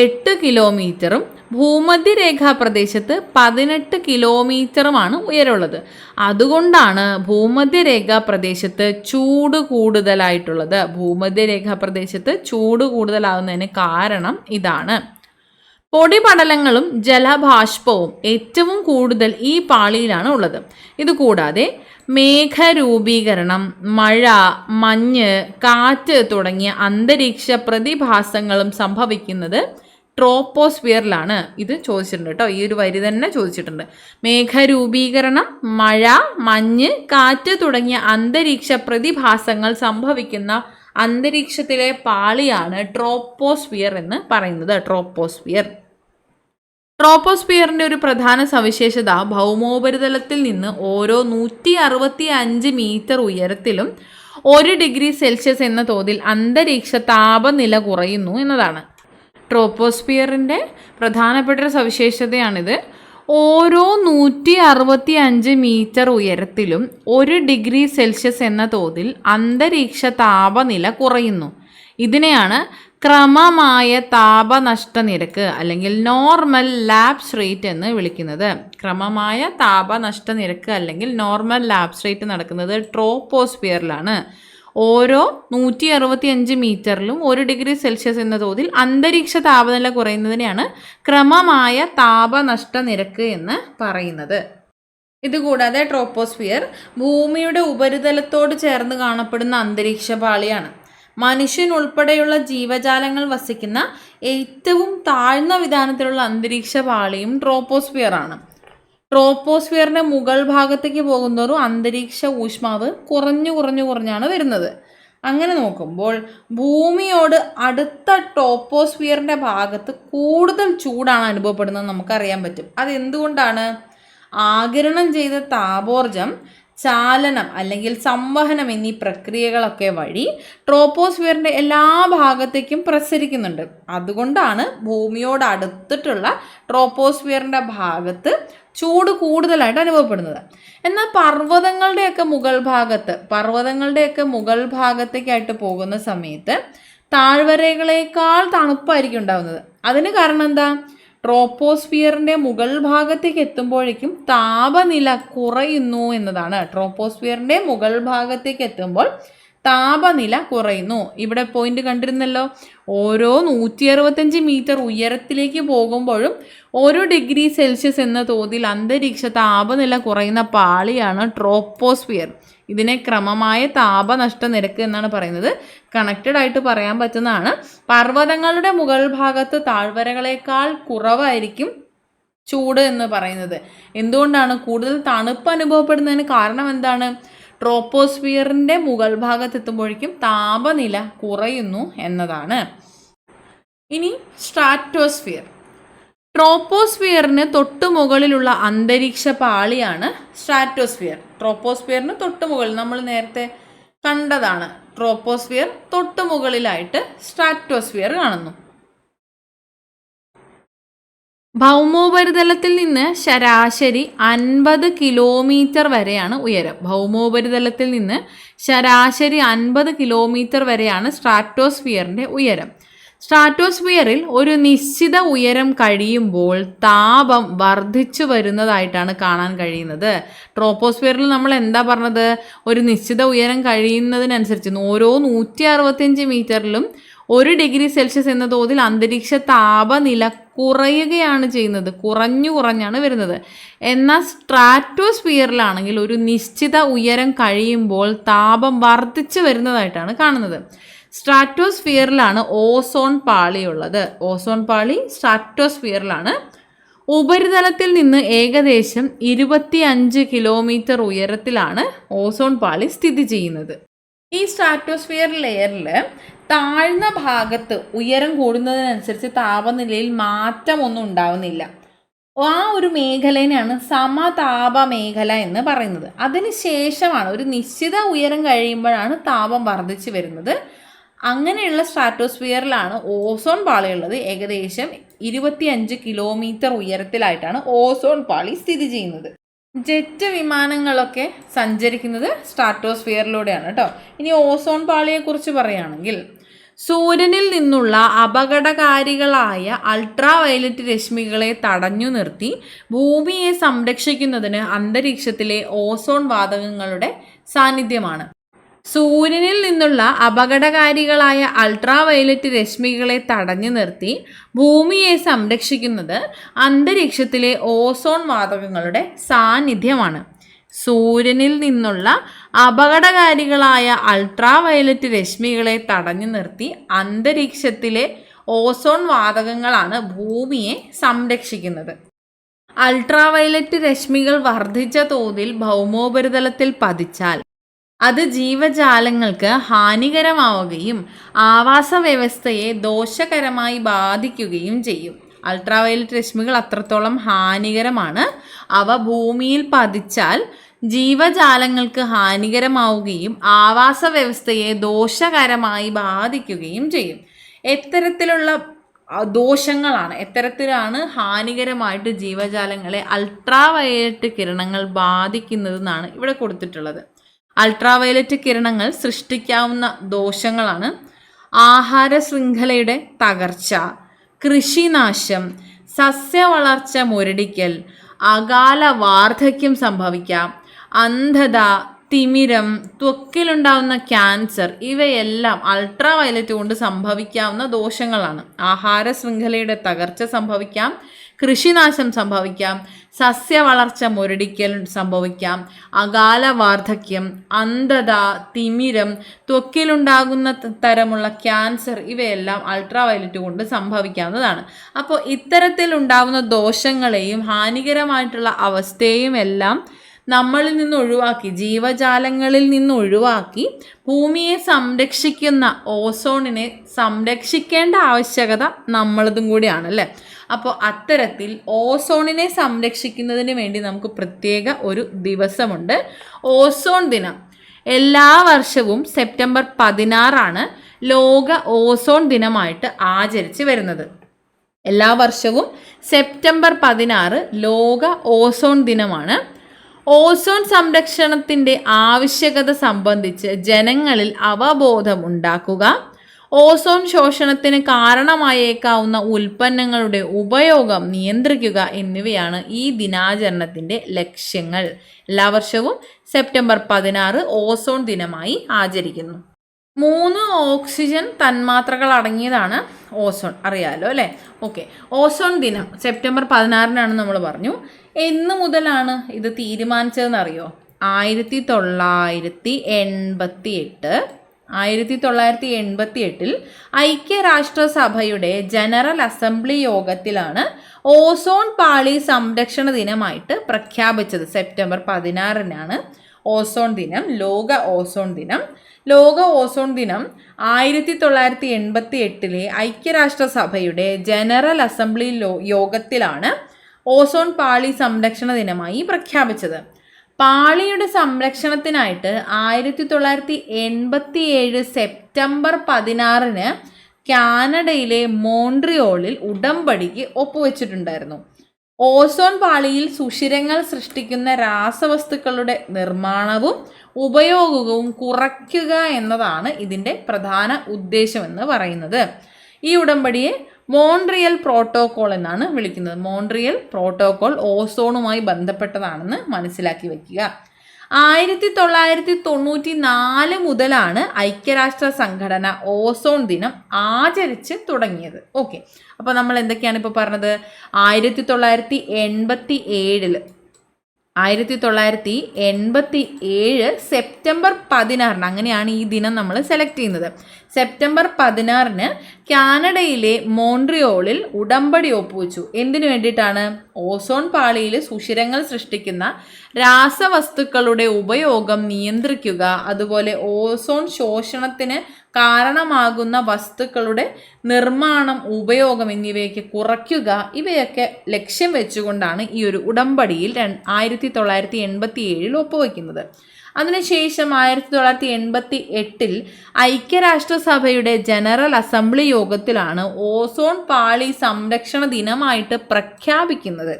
8 കിലോമീറ്ററും ഭൂമധ്യരേഖാ പ്രദേശത്ത് 18 കിലോമീറ്ററുമാണ് ഉയരമുള്ളത്. അതുകൊണ്ടാണ് ഭൂമധ്യരേഖാ പ്രദേശത്ത് ചൂട് കൂടുതലായിട്ടുള്ളത്. ഭൂമധ്യരേഖാ പ്രദേശത്ത് ചൂട് കൂടുതലാകുന്നതിന് കാരണം ഇതാണ്. പൊടിപടലങ്ങളും ജലബാഷ്പവും ഏറ്റവും കൂടുതൽ ഈ പാളിയിലാണ് ഉള്ളത്. ഇതുകൂടാതെ മേഘരൂപീകരണം, മഴ, മഞ്ഞ്, കാറ്റ് തുടങ്ങിയ അന്തരീക്ഷ പ്രതിഭാസങ്ങളും സംഭവിക്കുന്നത് ട്രോപ്പോസ്ഫിയറിലാണ്. ഇത് ചോദിച്ചിട്ടുണ്ട് കേട്ടോ, ഈ ഒരു വരി തന്നെ ചോദിച്ചിട്ടുണ്ട്. മേഘരൂപീകരണം, മഴ, മഞ്ഞ്, കാറ്റ് തുടങ്ങിയ അന്തരീക്ഷ പ്രതിഭാസങ്ങൾ സംഭവിക്കുന്ന അന്തരീക്ഷത്തിലെ പാളിയാണ് ട്രോപ്പോസ്ഫിയർ എന്ന് പറയുന്നത്. ട്രോപ്പോസ്ഫിയറിന്റെ ഒരു പ്രധാന സവിശേഷത ഭൗമോപരിതലത്തിൽ നിന്ന് ഓരോ 165 മീറ്റർ ഉയരത്തിലും 1 ഡിഗ്രി സെൽഷ്യസ് എന്ന തോതിൽ അന്തരീക്ഷ താപനില കുറയുന്നു എന്നതാണ്. ട്രോപ്പോസ്ഫിയറിന്റെ പ്രധാനപ്പെട്ട ഒരു സവിശേഷതയാണിത്. ഓരോ 165 മീറ്റർ ഉയരത്തിലും 1 ഡിഗ്രി സെൽഷ്യസ് എന്ന തോതിൽ അന്തരീക്ഷ താപനില കുറയുന്നു. ഇതിനെയാണ് ക്രമമായ താപനഷ്ട നിരക്ക് അല്ലെങ്കിൽ നോർമൽ ലാപ്സ് റേറ്റ് എന്ന് വിളിക്കുന്നത്. ക്രമമായ താപനഷ്ട നിരക്ക് അല്ലെങ്കിൽ നോർമൽ ലാപ്സ് റേറ്റ് നടക്കുന്നത് ട്രോപ്പോസ്ഫിയറിലാണ്. ഓരോ 165 മീറ്ററിലും 1 ഡിഗ്രി സെൽഷ്യസ് എന്ന തോതിൽ അന്തരീക്ഷ താപനില കുറയുന്നതിനെയാണ് ക്രമമായ താപനഷ്ട നിരക്ക് എന്ന് പറയുന്നത്. ഇതുകൂടാതെ ട്രോപ്പോസ്ഫിയർ ഭൂമിയുടെ ഉപരിതലത്തോട് ചേർന്ന് കാണപ്പെടുന്ന അന്തരീക്ഷ പാളിയാണ്. മനുഷ്യൻ ഉൾപ്പെടെയുള്ള ജീവജാലങ്ങൾ വസിക്കുന്ന ഏറ്റവും താഴ്ന്ന വിധാനത്തിലുള്ള അന്തരീക്ഷ പാളിയും ട്രോപ്പോസ്ഫിയർ ആണ്. ട്രോപ്പോസ്ഫിയറിന്റെ മുകൾ ഭാഗത്തേക്ക് പോകുന്നതോറും അന്തരീക്ഷ ഊഷ്മാവ് കുറഞ്ഞാണ് വരുന്നത്. അങ്ങനെ നോക്കുമ്പോൾ ഭൂമിയോട് അടുത്ത ട്രോപ്പോസ്ഫിയറിന്റെ ഭാഗത്ത് കൂടുതൽ ചൂടാണ് അനുഭവപ്പെടുന്നത് നമുക്കറിയാൻ പറ്റും. അതെന്തുകൊണ്ടാണ്? ആഗിരണം ചെയ്ത താപോർജം, ചാലനം അല്ലെങ്കിൽ സംവഹനം എന്നീ പ്രക്രിയകളൊക്കെ വഴി ട്രോപ്പോസ്ഫിയറിന്റെ എല്ലാ ഭാഗത്തേക്കും പ്രസരിക്കുന്നുണ്ട്. അതുകൊണ്ടാണ് ഭൂമിയോട് അടുത്തിട്ടുള്ള ട്രോപ്പോസ്ഫിയറിന്റെ ഭാഗത്ത് ചൂട് കൂടുതലായിട്ട് അനുഭവപ്പെടുന്നത്. എന്നാൽ പർവ്വതങ്ങളുടെയൊക്കെ മുകൾ ഭാഗത്തേക്കായിട്ട് പോകുന്ന സമയത്ത് താഴ്വരകളേക്കാൾ തണുപ്പായിരിക്കും ഉണ്ടാകുന്നത്. അതിന് കാരണം എന്താ? ട്രോപ്പോസ്ഫിയറിന്റെ മുകൾ ഭാഗത്തേക്ക് എത്തുമ്പോഴേക്കും താപനില കുറയുന്നു എന്നതാണ്. ട്രോപ്പോസ്ഫിയറിന്റെ മുകൾ ഭാഗത്തേക്ക് എത്തുമ്പോൾ താപനില കുറയുന്നു. ഇവിടെ പോയിന്റ് കണ്ടിരുന്നല്ലോ, ഓരോ 165 മീറ്റർ ഉയരത്തിലേക്ക് പോകുമ്പോഴും 1 ഡിഗ്രി സെൽഷ്യസ് എന്ന തോതിൽ അന്തരീക്ഷ താപനില കുറയുന്ന പാളിയാണ് ട്രോപ്പോസ്ഫിയർ. ഇതിനെ ക്രമമായ താപനഷ്ട നിരക്ക് എന്നാണ് പറയുന്നത്. കണക്റ്റഡ് ആയിട്ട് പറയാൻ പറ്റുന്നതാണ്. പർവ്വതങ്ങളുടെ മുകൾ ഭാഗത്ത് താഴ്വരകളേക്കാൾ കുറവായിരിക്കും ചൂട് എന്ന് പറയുന്നത്. എന്തുകൊണ്ടാണ്? കൂടുതൽ തണുപ്പ് അനുഭവപ്പെടുന്നതിന് കാരണം എന്താണ്? ട്രോപ്പോസ്ഫിയറിന്റെ മുകൾ ഭാഗത്ത് എത്തുമ്പോഴേക്കും താപനില കുറയുന്നു എന്നതാണ്. ഇനി സ്ട്രാറ്റോസ്ഫിയർ. ട്രോപ്പോസ്ഫിയറിന് തൊട്ടു മുകളിലുള്ള അന്തരീക്ഷ പാളിയാണ് സ്ട്രാറ്റോസ്ഫിയർ. ട്രോപ്പോസ്ഫിയറിന് തൊട്ടു മുകളിൽ നമ്മൾ നേരത്തെ കണ്ടതാണ്. ട്രോപ്പോസ്ഫിയർ തൊട്ടു മുകളിലായിട്ട് സ്ട്രാറ്റോസ്ഫിയർ കാണുന്നു. ഭൗമോപരിതലത്തിൽ നിന്ന് ശരാശരി 50 കിലോമീറ്റർ വരെയാണ് ഉയരം. ഭൗമോപരിതലത്തിൽ നിന്ന് ശരാശരി 50 കിലോമീറ്റർ വരെയാണ് സ്ട്രാറ്റോസ്ഫിയറിന്റെ ഉയരം. സ്ട്രാറ്റോസ്ഫിയറിൽ ഒരു നിശ്ചിത ഉയരം കഴിയുമ്പോൾ താപം വർദ്ധിച്ചു വരുന്നതായിട്ടാണ് കാണാൻ കഴിയുന്നത്. ട്രോപ്പോസ്ഫിയറിൽ നമ്മൾ എന്താ പറഞ്ഞത്? ഒരു നിശ്ചിത ഉയരം കഴിയുന്നതിനനുസരിച്ച് ഓരോ 165 മീറ്ററിലും 1 ഡിഗ്രി സെൽഷ്യസ് എന്ന തോതിൽ അന്തരീക്ഷ താപനില കുറയുകയാണ് ചെയ്യുന്നത്. കുറഞ്ഞാണ് വരുന്നത്. എന്നാൽ സ്ട്രാറ്റോസ്ഫിയറിലാണെങ്കിൽ ഒരു നിശ്ചിത ഉയരം കഴിയുമ്പോൾ താപം വർദ്ധിച്ചു വരുന്നതായിട്ടാണ് കാണുന്നത്. സ്ട്രാറ്റോസ്ഫിയറിലാണ് ഓസോൺ പാളിയുള്ളത്. ഓസോൺ പാളി സ്ട്രാറ്റോസ്ഫിയറിലാണ്. ഉപരിതലത്തിൽ നിന്ന് ഏകദേശം 25 കിലോമീറ്റർ ഉയരത്തിലാണ് ഓസോൺ പാളി സ്ഥിതി ചെയ്യുന്നത്. ഈ സ്ട്രാറ്റോസ്ഫിയർ ലെയറിൽ താഴ്ന്ന ഭാഗത്ത് ഉയരം കൂടുന്നതിനനുസരിച്ച് താപനിലയിൽ മാറ്റമൊന്നും ഉണ്ടാവുന്നില്ല. ആ ഒരു മേഖലയാണ് സമതാപ മേഖല എന്ന് പറയുന്നത്. അതിനുശേഷമാണ് ഒരു നിശ്ചിത ഉയരം കഴിയുമ്പോഴാണ് താപം വർദ്ധിച്ചു വരുന്നത്. അങ്ങനെയുള്ള സ്ട്രാറ്റോസ്ഫിയറിലാണ് ഓസോൺ പാളിയുള്ളത്. ഏകദേശം 25 കിലോമീറ്റർ ഉയരത്തിലായിട്ടാണ് ഓസോൺ പാളി സ്ഥിതി ചെയ്യുന്നത്. ജെറ്റ് വിമാനങ്ങളൊക്കെ സഞ്ചരിക്കുന്നത് സ്ട്രാറ്റോസ്ഫിയറിലൂടെയാണ് കേട്ടോ. ഇനി ഓസോൺ പാളിയെക്കുറിച്ച് പറയുകയാണെങ്കിൽ, സൂര്യനിൽ നിന്നുള്ള അപകടകാരികളായ അൾട്രാ വയലറ്റ് രശ്മികളെ തടഞ്ഞു നിർത്തി ഭൂമിയെ സംരക്ഷിക്കുന്നതിന് അന്തരീക്ഷത്തിലെ ഓസോൺ വാതകങ്ങളുടെ സാന്നിധ്യമാണ്. സൂര്യനിൽ നിന്നുള്ള അപകടകാരികളായ അൾട്രാവയലറ്റ് രശ്മികളെ തടഞ്ഞു നിർത്തി ഭൂമിയെ സംരക്ഷിക്കുന്നത് അന്തരീക്ഷത്തിലെ ഓസോൺ വാതകങ്ങളുടെ സാന്നിധ്യമാണ്. സൂര്യനിൽ നിന്നുള്ള അപകടകാരികളായ അൾട്രാവയലറ്റ് രശ്മികളെ തടഞ്ഞു നിർത്തി അന്തരീക്ഷത്തിലെ ഓസോൺ വാതകങ്ങളാണ് ഭൂമിയെ സംരക്ഷിക്കുന്നത്. അൾട്രാവയലറ്റ് രശ്മികൾ വർദ്ധിച്ച തോതിൽ ഭൗമോപരിതലത്തിൽ പതിച്ചാൽ അത് ജീവജാലങ്ങൾക്ക് ഹാനികരമാവുകയും ആവാസ വ്യവസ്ഥയെ ദോഷകരമായി ബാധിക്കുകയും ചെയ്യും. അൾട്രാവയലറ്റ് രശ്മികൾ അത്രത്തോളം ഹാനികരമാണ്. അവ ഭൂമിയിൽ പതിച്ചാൽ ജീവജാലങ്ങൾക്ക് ഹാനികരമാവുകയും ആവാസ വ്യവസ്ഥയെ ദോഷകരമായി ബാധിക്കുകയും ചെയ്യും. എത്തരത്തിലുള്ള ദോഷങ്ങളാണ്, എത്തരത്തിലാണ് ഹാനികരമായിട്ട് ജീവജാലങ്ങളെ അൾട്രാവയലറ്റ് കിരണങ്ങൾ ബാധിക്കുന്നതെന്നാണ് ഇവിടെ കൊടുത്തിട്ടുള്ളത്. അൾട്രാവയലറ്റ് കിരണങ്ങൾ സൃഷ്ടിക്കാവുന്ന ദോഷങ്ങളാണ് ആഹാര ശൃംഖലയുടെ തകർച്ച, കൃഷിനാശം, സസ്യവളർച്ച മുരടിക്കൽ, അകാല വാർദ്ധക്യം സംഭവിക്കാം, അന്ധത, തിമിരം, ത്വക്കിലുണ്ടാവുന്ന ക്യാൻസർ, ഇവയെല്ലാം അൾട്രാവയലറ്റ് കൊണ്ട് സംഭവിക്കാവുന്ന ദോഷങ്ങളാണ്. ആഹാര ശൃംഖലയുടെ തകർച്ച സംഭവിക്കാം, കൃഷിനാശം സംഭവിക്കാം, സസ്യവളർച്ച മുരടിക്കൽ സംഭവിക്കാം, അകാല വാർദ്ധക്യം, അന്ധത, തിമിരം, ത്വക്കിലുണ്ടാകുന്ന തരമുള്ള ക്യാൻസർ, ഇവയെല്ലാം അൾട്രാവയലറ്റ് കൊണ്ട് സംഭവിക്കാവുന്നതാണ്. അപ്പോൾ ഇത്തരത്തിലുണ്ടാകുന്ന ദോഷങ്ങളെയും ഹാനികരമായിട്ടുള്ള അവസ്ഥയെയും എല്ലാം നമ്മളിൽ നിന്ന് ഒഴിവാക്കി, ജീവജാലങ്ങളിൽ നിന്ന് ഒഴിവാക്കി ഭൂമിയെ സംരക്ഷിക്കുന്ന ഓസോണിനെ സംരക്ഷിക്കേണ്ട ആവശ്യകത നമ്മളതും കൂടിയാണ് അല്ലേ. അപ്പോൾ അത്തരത്തിൽ ഓസോണിനെ സംരക്ഷിക്കുന്നതിന് വേണ്ടി നമുക്ക് പ്രത്യേക ഒരു ദിവസമുണ്ട്, ഓസോൺ ദിനം. എല്ലാ വർഷവും സെപ്റ്റംബർ 16 ലോക ഓസോൺ ദിനമായിട്ട് ആചരിച്ച് വരുന്നത്. എല്ലാ വർഷവും സെപ്റ്റംബർ 16 ലോക ഓസോൺ ദിനമാണ്. ഓസോൺ സംരക്ഷണത്തിൻ്റെ ആവശ്യകത സംബന്ധിച്ച് ജനങ്ങളിൽ അവബോധം ഉണ്ടാക്കുക, ഓസോൺ ശോഷണത്തിന് കാരണമായേക്കാവുന്ന ഉൽപ്പന്നങ്ങളുടെ ഉപയോഗം നിയന്ത്രിക്കുക എന്നിവയാണ് ഈ ദിനാചരണത്തിൻ്റെ ലക്ഷ്യങ്ങൾ. എല്ലാ വർഷവും സെപ്റ്റംബർ 16 ഓസോൺ ദിനമായി ആചരിക്കുന്നു. 3 ഓക്സിജൻ തന്മാത്രകൾ അടങ്ങിയതാണ് ഓസോൺ, അറിയാലോ അല്ലേ. ഓക്കെ, ഓസോൺ ദിനം സെപ്റ്റംബർ 16 നമ്മൾ പറഞ്ഞു. എന്ന് മുതലാണ് ഇത് തീരുമാനിച്ചതെന്ന് അറിയോ? 1988 ഐക്യരാഷ്ട്രസഭയുടെ ജനറൽ അസംബ്ലി യോഗത്തിലാണ് ഓസോൺ പാളി സംരക്ഷണ ദിനമായിട്ട് പ്രഖ്യാപിച്ചത്. സെപ്റ്റംബർ 16 ഓസോൺ ദിനം, ലോക ഓസോൺ ദിനം. ലോക ഓസോൺ ദിനം 1988 ഐക്യരാഷ്ട്രസഭയുടെ ജനറൽ അസംബ്ലി യോഗത്തിലാണ് ഓസോൺ പാളി സംരക്ഷണ ദിനമായി പ്രഖ്യാപിച്ചത്. പാളിയുടെ സംരക്ഷണത്തിനായിട്ട് 1987 സെപ്റ്റംബർ 16 കാനഡയിലെ മോൺട്രിയോളിൽ ഉടമ്പടിക്ക് ഒപ്പുവെച്ചിട്ടുണ്ടായിരുന്നു. ഓസോൺ പാളിയിൽ സുഷിരങ്ങൾ സൃഷ്ടിക്കുന്ന രാസവസ്തുക്കളുടെ നിർമ്മാണവും ഉപയോഗവും കുറയ്ക്കുക എന്നതാണ് ഇതിൻ്റെ പ്രധാന ഉദ്ദേശമെന്ന് പറയുന്നത്. ഈ ഉടമ്പടിയെ മോൺട്രിയൽ പ്രോട്ടോകോൾ എന്നാണ് വിളിക്കുന്നത്. മോൺട്രിയൽ പ്രോട്ടോകോൾ ഓസോണുമായി ബന്ധപ്പെട്ടതാണെന്ന് മനസ്സിലാക്കി വയ്ക്കുക. 1994 മുതലാണ് ഐക്യരാഷ്ട്ര സംഘടന ഓസോൺ ദിനം ആചരിച്ച് തുടങ്ങിയത്. ഓക്കെ, അപ്പോൾ നമ്മൾ എന്തൊക്കെയാണ് ഇപ്പോൾ പറഞ്ഞത്? 1987 സെപ്റ്റംബർ 16 അങ്ങനെയാണ് ഈ ദിനം നമ്മൾ സെലക്ട് ചെയ്യുന്നത്. സെപ്റ്റംബർ 16 കാനഡയിലെ മോൺട്രിയോളിൽ ഉടമ്പടി ഒപ്പുവെച്ചു. എന്തിനു വേണ്ടിയിട്ടാണ്? ഓസോൺ പാളിയിൽ സുഷിരങ്ങൾ സൃഷ്ടിക്കുന്ന രാസവസ്തുക്കളുടെ ഉപയോഗം നിയന്ത്രിക്കുക, അതുപോലെ ഓസോൺ ശോഷണത്തിന് കാരണമാകുന്ന വസ്തുക്കളുടെ നിർമ്മാണം, ഉപയോഗം എന്നിവയൊക്കെ കുറയ്ക്കുക. ഇവയൊക്കെ ലക്ഷ്യം വെച്ചുകൊണ്ടാണ് ഈ ഒരു ഉടമ്പടിയിൽ 1987 ഒപ്പുവയ്ക്കുന്നത്. അതിനുശേഷം 1988 ഐക്യരാഷ്ട്രസഭയുടെ ജനറൽ അസംബ്ലി യോഗത്തിലാണ് ഓസോൺ പാളി സംരക്ഷണ ദിനമായിട്ട് പ്രഖ്യാപിക്കുന്നത്.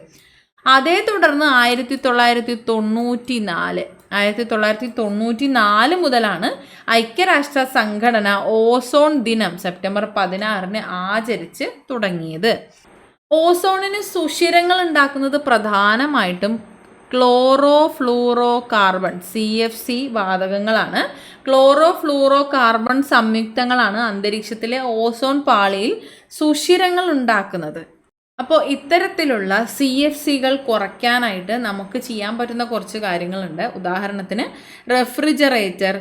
അതേ തുടർന്ന് 1994 മുതലാണ് ഐക്യരാഷ്ട്ര സംഘടന ഓസോൺ ദിനം സെപ്റ്റംബർ 16 ആചരിച്ച് തുടങ്ങിയത്. ഓസോണിന് സുഷിരങ്ങൾ ഉണ്ടാക്കുന്നത് പ്രധാനമായിട്ടും ക്ലോറോ ഫ്ലൂറോ കാർബൺ CFC വാതകങ്ങളാണ്. ക്ലോറോ ഫ്ലൂറോ കാർബൺ സംയുക്തങ്ങളാണ് അന്തരീക്ഷത്തിലെ ഓസോൺ പാളിയിൽ സുഷിരങ്ങൾ ഉണ്ടാക്കുന്നത്. അപ്പോൾ ഇത്തരത്തിലുള്ള CFCകൾ കുറയ്ക്കാനായിട്ട് നമുക്ക് ചെയ്യാൻ പറ്റുന്ന കുറച്ച് കാര്യങ്ങളുണ്ട്. ഉദാഹരണത്തിന് റെഫ്രിജറേറ്റർ,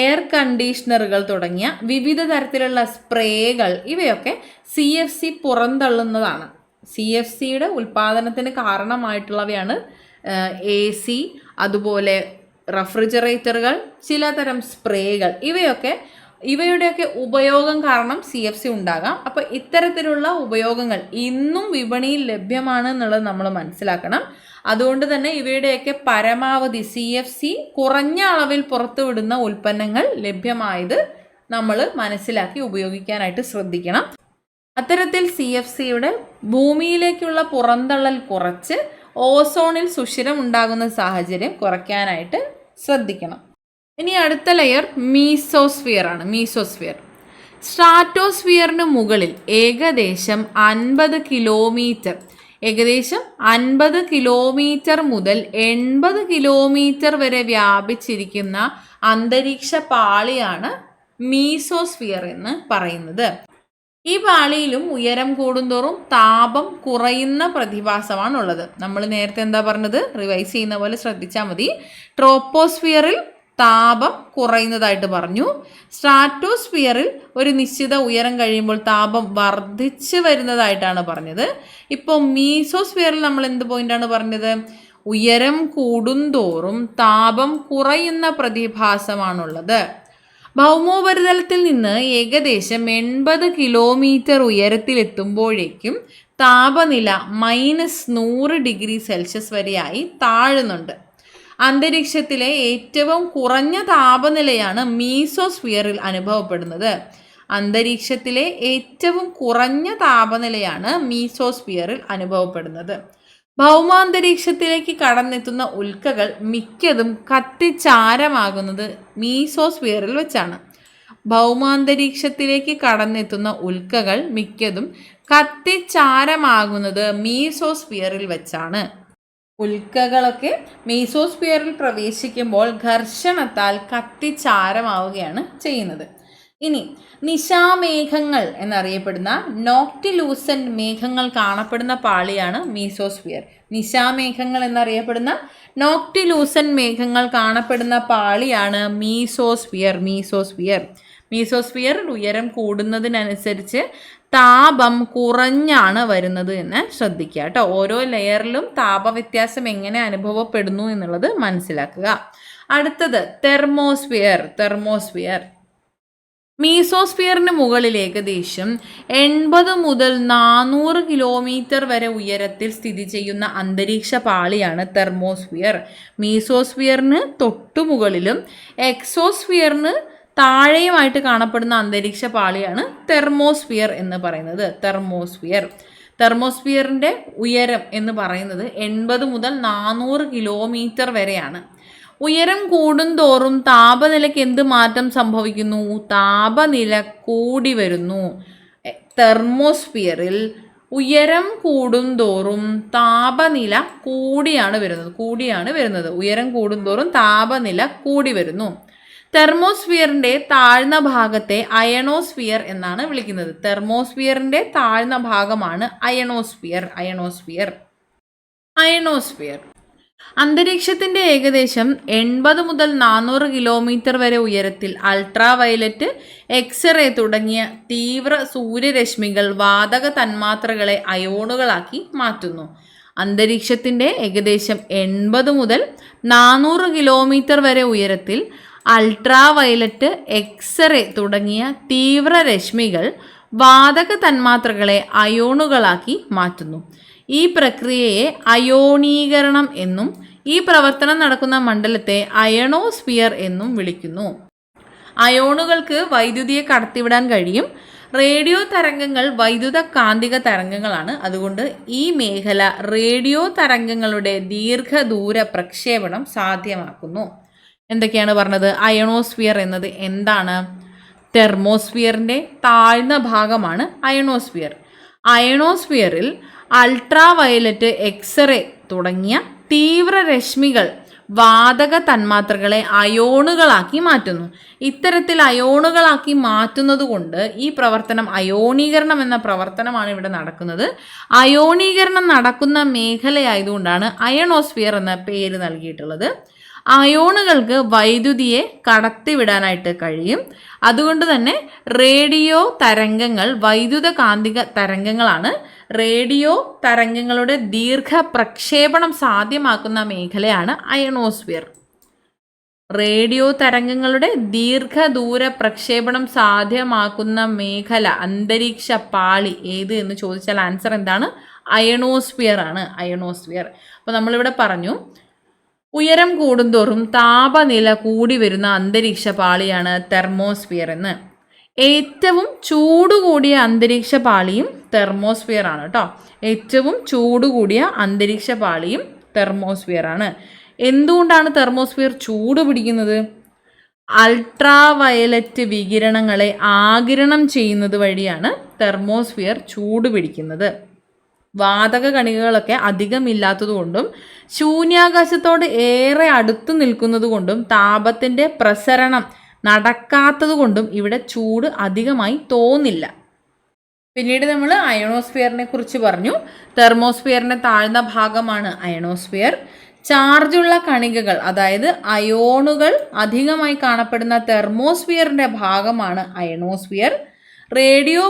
എയർ കണ്ടീഷണറുകൾ തുടങ്ങിയ വിവിധ തരത്തിലുള്ള സ്പ്രേകൾ ഇവയൊക്കെ CFC പുറന്തള്ളുന്നതാണ്. CFCയുടെ ഉൽപ്പാദനത്തിന് കാരണമായിട്ടുള്ളവയാണ് AC, അതുപോലെ റെഫ്രിജറേറ്ററുകൾ, ചിലതരം സ്പ്രേകൾ. ഇവയുടെയൊക്കെ ഉപയോഗം കാരണം CFC ഉണ്ടാകാം. അപ്പോൾ ഇത്തരത്തിലുള്ള ഉപയോഗങ്ങൾ ഇന്നും വിപണിയിൽ ലഭ്യമാണ് എന്നുള്ളത് നമ്മൾ മനസ്സിലാക്കണം. അതുകൊണ്ട് തന്നെ ഇവയുടെയൊക്കെ പരമാവധി CFC കുറഞ്ഞ അളവിൽ പുറത്തുവിടുന്ന ഉൽപ്പന്നങ്ങൾ ലഭ്യമായത് നമ്മൾ മനസ്സിലാക്കി ഉപയോഗിക്കാനായിട്ട് ശ്രദ്ധിക്കണം. അത്തരത്തിൽ CFCയുടെ ഭൂമിയിലേക്കുള്ള പുറന്തള്ളൽ കുറച്ച് ഓസോണിൽ സുഷിരം ഉണ്ടാകുന്ന സാഹചര്യം കുറയ്ക്കാനായിട്ട് ശ്രദ്ധിക്കണം. ഇനി അടുത്ത ലെയർ മീസോസ്ഫിയർ ആണ്. മീസോസ്ഫിയർ സ്ട്രാറ്റോസ്ഫിയറിന് മുകളിൽ ഏകദേശം 50 കിലോമീറ്റർ മുതൽ 80 കിലോമീറ്റർ വരെ വ്യാപിച്ചിരിക്കുന്ന അന്തരീക്ഷ പാളിയാണ് മീസോസ്ഫിയർ എന്ന് പറയുന്നത്. ഈ പാളിയിലും ഉയരം കൂടുന്തോറും താപം കുറയുന്ന പ്രതിഭാസമാണുള്ളത്. നമ്മൾ നേരത്തെ എന്താ പറഞ്ഞത്? റിവൈസ് ചെയ്യുന്ന പോലെ ശ്രദ്ധിച്ചാൽ മതി. ട്രോപ്പോസ്ഫിയറിൽ താപം കുറയുന്നതായിട്ട് പറഞ്ഞു. സ്ട്രാറ്റോസ്ഫിയറിൽ ഒരു നിശ്ചിത ഉയരം കഴിയുമ്പോൾ താപം വർദ്ധിച്ചു വരുന്നതായിട്ടാണ് പറഞ്ഞത്. ഇപ്പോൾ മീസോസ്ഫിയറിൽ നമ്മൾ എന്ത് പോയിന്റാണ് പറഞ്ഞത്? ഉയരം കൂടുന്തോറും താപം കുറയുന്ന പ്രതിഭാസമാണുള്ളത്. ഭൗമോപരിതലത്തിൽ നിന്ന് ഏകദേശം 80 കിലോമീറ്റർ ഉയരത്തിലെത്തുമ്പോഴേക്കും താപനില -100°C വരെയായി താഴുന്നുണ്ട്. അന്തരീക്ഷത്തിലെ ഏറ്റവും കുറഞ്ഞ താപനിലയാണ് മീസോസ്ഫിയറിൽ അനുഭവപ്പെടുന്നത്. അന്തരീക്ഷത്തിലെ ഏറ്റവും കുറഞ്ഞ താപനിലയാണ് മീസോസ്ഫിയറിൽ അനുഭവപ്പെടുന്നത്. ഭൗമാന്തരീക്ഷത്തിലേക്ക് കടന്നെത്തുന്ന ഉൽക്കകൾ മിക്കതും കത്തിച്ചാരമാകുന്നത് മീസോസ്ഫിയറിൽ വെച്ചാണ്. ഭൗമാന്തരീക്ഷത്തിലേക്ക് കടന്നെത്തുന്ന ഉൽക്കകൾ മിക്കതും കത്തിച്ചാരമാകുന്നത് മീസോസ്ഫിയറിൽ വെച്ചാണ്. ഉൽക്കകളൊക്കെ മീസോസ്ഫിയറിൽ പ്രവേശിക്കുമ്പോൾ ഘർഷണത്താൽ കത്തിച്ചാരമാവുകയാണ് ചെയ്യുന്നത്. ഇനി നിശാമേഘങ്ങൾ എന്നറിയപ്പെടുന്ന നോക്ടിലൂസന്റ് മേഘങ്ങൾ കാണപ്പെടുന്ന പാളിയാണ് മീസോസ്ഫിയർ. നിശാമേഘങ്ങൾ എന്നറിയപ്പെടുന്ന നോക്ടിലൂസന്റ് മേഘങ്ങൾ കാണപ്പെടുന്ന പാളിയാണ് മീസോസ്ഫിയർ. മീസോസ്ഫിയറിൽ ഉയരം കൂടുന്നതിനനുസരിച്ച് താപം കുറഞ്ഞാണ് വരുന്നത് എന്ന് ശ്രദ്ധിക്കുക കേട്ടോ. ഓരോ ലെയറിലും താപവ്യത്യാസം എങ്ങനെ അനുഭവപ്പെടുന്നു എന്നുള്ളത് മനസ്സിലാക്കുക. അടുത്തത് തെർമോസ്ഫിയർ. മീസോസ്ഫിയറിന് മുകളിൽ ഏകദേശം 80 മുതൽ 400 കിലോമീറ്റർ വരെ ഉയരത്തിൽ സ്ഥിതി ചെയ്യുന്ന അന്തരീക്ഷ പാളിയാണ് തെർമോസ്ഫിയർ. മീസോസ്ഫിയറിന് തൊട്ടുമുകളിലും എക്സോസ്ഫിയറിന് താഴെയുമായിട്ട് കാണപ്പെടുന്ന അന്തരീക്ഷ പാളിയാണ് തെർമോസ്ഫിയർ എന്ന് പറയുന്നത്. തെർമോസ്ഫിയറിൻ്റെ ഉയരം എന്ന് പറയുന്നത് 80 മുതൽ 400 കിലോമീറ്റർ വരെയാണ്. ഉയരം കൂടുന്തോറും താപനിലയ്ക്ക് എന്ത് മാറ്റം സംഭവിക്കുന്നു? താപനില കൂടി വരുന്നു. തെർമോസ്ഫിയറിൽ ഉയരം കൂടുന്തോറും താപനില കൂടിയാണ് വരുന്നത്. ഉയരം കൂടുന്തോറും താപനില കൂടി വരുന്നു. തെർമോസ്ഫിയറിൻ്റെ താഴ്ന്ന ഭാഗത്തെ അയണോസ്ഫിയർ എന്നാണ് വിളിക്കുന്നത്. തെർമോസ്ഫിയറിൻ്റെ താഴ്ന്ന ഭാഗമാണ് അയണോസ്ഫിയർ. അന്തരീക്ഷത്തിൻ്റെ ഏകദേശം 80 മുതൽ 400 കിലോമീറ്റർ വരെ ഉയരത്തിൽ അൾട്രാവയലറ്റ്, എക്സ്റേ തുടങ്ങിയ തീവ്ര സൂര്യരശ്മികൾ വാതക തന്മാത്രകളെ അയോണുകളാക്കി മാറ്റുന്നു. അന്തരീക്ഷത്തിൻ്റെ ഏകദേശം 80 മുതൽ 400 കിലോമീറ്റർ വരെ ഉയരത്തിൽ അൾട്രാവയലറ്റ്, എക്സ്റേ തുടങ്ങിയ തീവ്ര രശ്മികൾ വാതക തന്മാത്രകളെ അയോണുകളാക്കി മാറ്റുന്നു. ഈ പ്രക്രിയയെ അയോണീകരണം എന്നും ഈ പ്രവർത്തനം നടക്കുന്ന മണ്ഡലത്തെ അയണോസ്ഫിയർ എന്നും വിളിക്കുന്നു. അയോണുകൾക്ക് വൈദ്യുതിയെ കടത്തിവിടാൻ കഴിയും. റേഡിയോ തരംഗങ്ങൾ വൈദ്യുത കാന്തിക തരംഗങ്ങളാണ്. അതുകൊണ്ട് ഈ മേഖല റേഡിയോ തരംഗങ്ങളുടെ ദീർഘദൂര പ്രക്ഷേപണം സാധ്യമാക്കുന്നു. എന്തൊക്കെയാണ് പറഞ്ഞത്? അയണോസ്ഫിയർ എന്നത് എന്താണ്? തെർമോസ്ഫിയറിൻ്റെ താഴ്ന്ന ഭാഗമാണ് അയണോസ്ഫിയറിൽ അൾട്രാവയലറ്റ്, എക്സ്റേ തുടങ്ങിയ തീവ്രരശ്മികൾ വാതക തന്മാത്രകളെ അയോണുകളാക്കി മാറ്റുന്നു. ഇത്തരത്തിൽ അയോണുകളാക്കി മാറ്റുന്നത് കൊണ്ട് ഈ പ്രവർത്തനം അയോണീകരണം എന്ന പ്രവർത്തനമാണ് ഇവിടെ നടക്കുന്നത്. അയോണീകരണം നടക്കുന്ന മേഖലയായതുകൊണ്ടാണ് അയണോസ്ഫിയർ എന്ന പേര് നൽകിയിട്ടുള്ളത്. അയോണുകൾക്ക് വൈദ്യുതിയെ കടത്തിവിടാനായിട്ട് കഴിയും. അതുകൊണ്ട് തന്നെ റേഡിയോ തരംഗങ്ങൾ വൈദ്യുത കാന്തിക തരംഗങ്ങളാണ്. റേഡിയോ തരംഗങ്ങളുടെ ദീർഘപ്രക്ഷേപണം സാധ്യമാക്കുന്ന മേഖലയാണ് അയണോസ്ഫിയർ. റേഡിയോ തരംഗങ്ങളുടെ ദീർഘദൂര പ്രക്ഷേപണം സാധ്യമാക്കുന്ന മേഖല അന്തരീക്ഷ പാളി ഏത് എന്ന് ചോദിച്ചാൽ ആൻസർ എന്താണ്? അയണോസ്ഫിയർ ആണ്. അയണോസ്ഫിയർ. അപ്പോൾ നമ്മളിവിടെ പറഞ്ഞു ഉയരം കൂടുന്തോറും താപനില കൂടി വരുന്ന അന്തരീക്ഷ പാളിയാണ് തെർമോസ്ഫിയർ എന്ന്. ഏറ്റവും ചൂട് കൂടിയ അന്തരീക്ഷ പാളിയും തെർമോസ്ഫിയർ ആണ് കേട്ടോ. ഏറ്റവും ചൂട് കൂടിയ അന്തരീക്ഷ പാളിയും തെർമോസ്ഫിയർ ആണ്. എന്തുകൊണ്ടാണ് തെർമോസ്ഫിയർ ചൂട് പിടിക്കുന്നത്? അൾട്രാ വയലറ്റ് വികിരണങ്ങളെ ആഗിരണം ചെയ്യുന്നത് വഴിയാണ് തെർമോസ്ഫിയർ ചൂട് പിടിക്കുന്നത്. വാതക കണികകളൊക്കെ അധികമില്ലാത്തതുകൊണ്ടും ശൂന്യാകാശത്തോട് ഏറെ അടുത്ത് നിൽക്കുന്നത് കൊണ്ടും താപത്തിൻ്റെ പ്രസരണം നടക്കാത്തത് കൊണ്ടും ഇവിടെ ചൂട് അധികമായി തോന്നില്ല. പിന്നീട് നമ്മൾ അയണോസ്ഫിയറിനെ കുറിച്ച് പറഞ്ഞു. തെർമോസ്ഫിയറിൻ്റെ താഴ്ന്ന ഭാഗമാണ് അയണോസ്ഫിയർ. ചാർജുള്ള കണികകൾ അതായത് അയോണുകൾ അധികമായി കാണപ്പെടുന്ന തെർമോസ്ഫിയറിൻ്റെ ഭാഗമാണ് അയണോസ്ഫിയർ. റേഡിയോ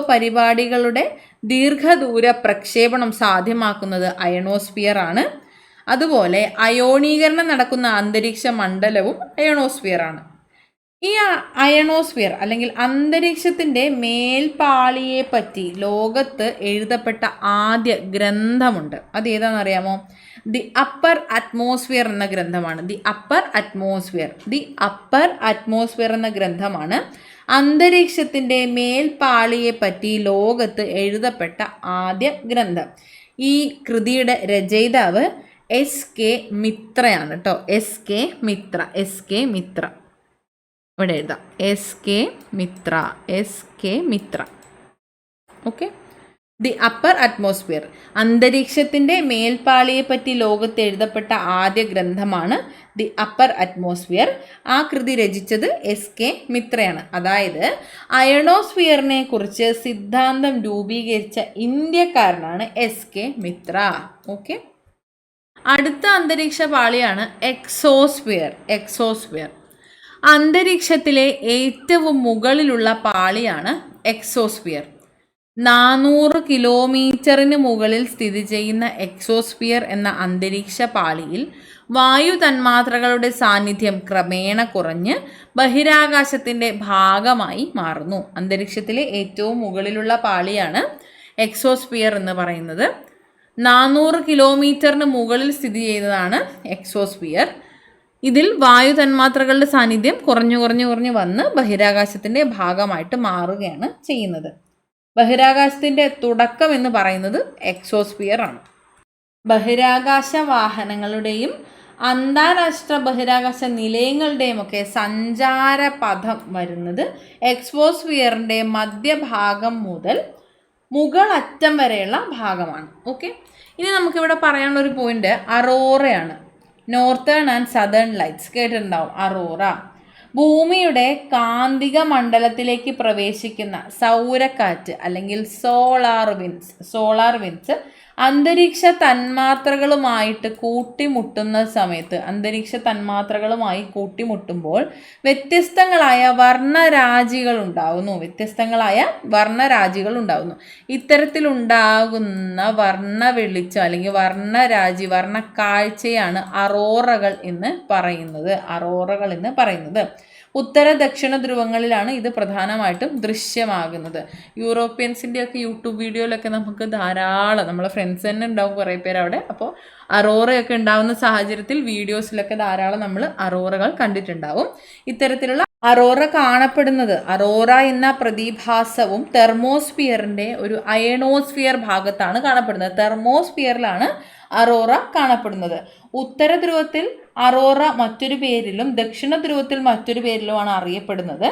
പരിപാടികളുടെ ദീർഘദൂര പ്രക്ഷേപണം സാധ്യമാക്കുന്നത് അയണോസ്ഫിയർ ആണ്. അതുപോലെ അയോണീകരണം നടക്കുന്ന അന്തരീക്ഷ മണ്ഡലവും അയണോസ്ഫിയർ ആണ്. ഈ അയണോസ്ഫിയർ അല്ലെങ്കിൽ അന്തരീക്ഷത്തിൻ്റെ മേൽപ്പാളിയെ പറ്റി ലോകത്ത് എഴുതപ്പെട്ട ആദ്യ ഗ്രന്ഥമുണ്ട്. അത് ഏതാണെന്നറിയാമോ? ദി അപ്പർ അറ്റ്മോസ്ഫിയർ എന്ന ഗ്രന്ഥമാണ്. ദി അപ്പർ അറ്റ്മോസ്ഫിയർ എന്ന ഗ്രന്ഥമാണ് അന്തരീക്ഷത്തിൻ്റെ മേൽപ്പാളിയെ പറ്റി ലോകത്ത് എഴുതപ്പെട്ട ആദ്യ ഗ്രന്ഥം. ഈ കൃതിയുടെ രചയിതാവ് എസ്.കെ. മിത്രയാണ് കേട്ടോ. എസ്.കെ. മിത്ര ഇവിടെ എഴുതാം. S K. Mitra. Okay. The upper atmosphere അന്തരീക്ഷത്തിൻ്റെ മേൽപ്പാളിയെ പറ്റി ലോകത്ത് എഴുതപ്പെട്ട ആദ്യ ഗ്രന്ഥമാണ് ദി അപ്പർ അറ്റ്മോസ്ഫിയർ. ആ കൃതി രചിച്ചത് എസ്.കെ. മിത്രയാണ്. അതായത് അയണോസ്ഫിയറിനെ കുറിച്ച് സിദ്ധാന്തം രൂപീകരിച്ച ഇന്ത്യക്കാരനാണ് എസ്.കെ. മിത്ര. ഓക്കെ. അടുത്ത അന്തരീക്ഷ പാളിയാണ് എക്സോസ്ഫിയർ. അന്തരീക്ഷത്തിലെ ഏറ്റവും മുകളിലുള്ള പാളിയാണ് എക്സോസ്ഫിയർ. 400 കിലോമീറ്ററിന് മുകളിൽ സ്ഥിതി ചെയ്യുന്ന എക്സോസ്ഫിയർ എന്ന അന്തരീക്ഷ പാളിയിൽ വായു തന്മാത്രകളുടെ സാന്നിധ്യം ക്രമേണ കുറഞ്ഞ് ബഹിരാകാശത്തിൻ്റെ ഭാഗമായി മാറുന്നു. അന്തരീക്ഷത്തിലെ ഏറ്റവും മുകളിലുള്ള പാളിയാണ് എക്സോസ്ഫിയർ എന്ന് പറയുന്നത്. 400 കിലോമീറ്ററിന് മുകളിൽ സ്ഥിതി ചെയ്യുന്നതാണ് എക്സോസ്ഫിയർ. ഇതിൽ വായു തന്മാത്രകളുടെ സാന്നിധ്യം കുറഞ്ഞു വന്ന് ബഹിരാകാശത്തിൻ്റെ ഭാഗമായിട്ട് മാറുകയാണ് ചെയ്യുന്നത്. ബഹിരാകാശത്തിൻ്റെ തുടക്കം എന്ന് പറയുന്നത് എക്സോസ്ഫിയർ ആണ്. ബഹിരാകാശ വാഹനങ്ങളുടെയും അന്താരാഷ്ട്ര ബഹിരാകാശ നിലയങ്ങളുടെയും ഒക്കെ സഞ്ചാരപഥം വരുന്നത് എക്സോസ്ഫിയറിൻ്റെ മധ്യഭാഗം മുതൽ മുകളറ്റം വരെയുള്ള ഭാഗമാണ്. ഓക്കെ. ഇനി നമുക്കിവിടെ പറയാനുള്ള ഒരു പോയിന്റ് അറോറയാണ്. നോർത്തേൺ ആൻഡ് സദേൺ ലൈറ്റ്സ് കേട്ടിട്ടുണ്ടാവും. അറോറ ഭൂമിയുടെ കാന്തിക മണ്ഡലത്തിലേക്ക് പ്രവേശിക്കുന്ന സൗരക്കാറ്റ് അല്ലെങ്കിൽ സോളാർ വിൻഡ്സ് അന്തരീക്ഷ തന്മാത്രകളുമായിട്ട് കൂട്ടിമുട്ടുമ്പോൾ വ്യത്യസ്തങ്ങളായ വർണ്ണരാജികൾ ഉണ്ടാകുന്നു. ഇത്തരത്തിലുണ്ടാകുന്ന വർണ്ണ വെളിച്ചം അല്ലെങ്കിൽ വർണ്ണക്കാഴ്ചയാണ് അറോറകൾ എന്ന് പറയുന്നത്. ഉത്തര ദക്ഷിണ ധ്രുവങ്ങളിലാണ് ഇത് പ്രധാനമായിട്ടും ദൃശ്യമാകുന്നത്. യൂറോപ്യൻസിൻ്റെ ഒക്കെ യൂട്യൂബ് വീഡിയോയിലൊക്കെ നമുക്ക് ധാരാളം നമ്മളെ ഫ്രണ്ട്സ് തന്നെ ഉണ്ടാവും കുറേ പേര് അവിടെ. അപ്പോൾ അറോറയൊക്കെ ഉണ്ടാകുന്ന സാഹചര്യത്തിൽ വീഡിയോസിലൊക്കെ ധാരാളം നമ്മൾ അറോറകൾ കണ്ടിട്ടുണ്ടാവും. ഇത്തരത്തിലുള്ള അറോറ എന്ന പ്രതിഭാസവും തെർമോസ്ഫിയറിൻ്റെ ഒരു അയണോസ്ഫിയർ ഭാഗത്താണ് കാണപ്പെടുന്നത്. തെർമോസ്ഫിയറിലാണ് അറോറ കാണപ്പെടുന്നത്. ഉത്തര ധ്രുവത്തിൽ അറോറ മറ്റൊരു പേരിലും ദക്ഷിണ ധ്രുവത്തിൽ മറ്റൊരു പേരിലുമാണ് അറിയപ്പെടുന്നത്.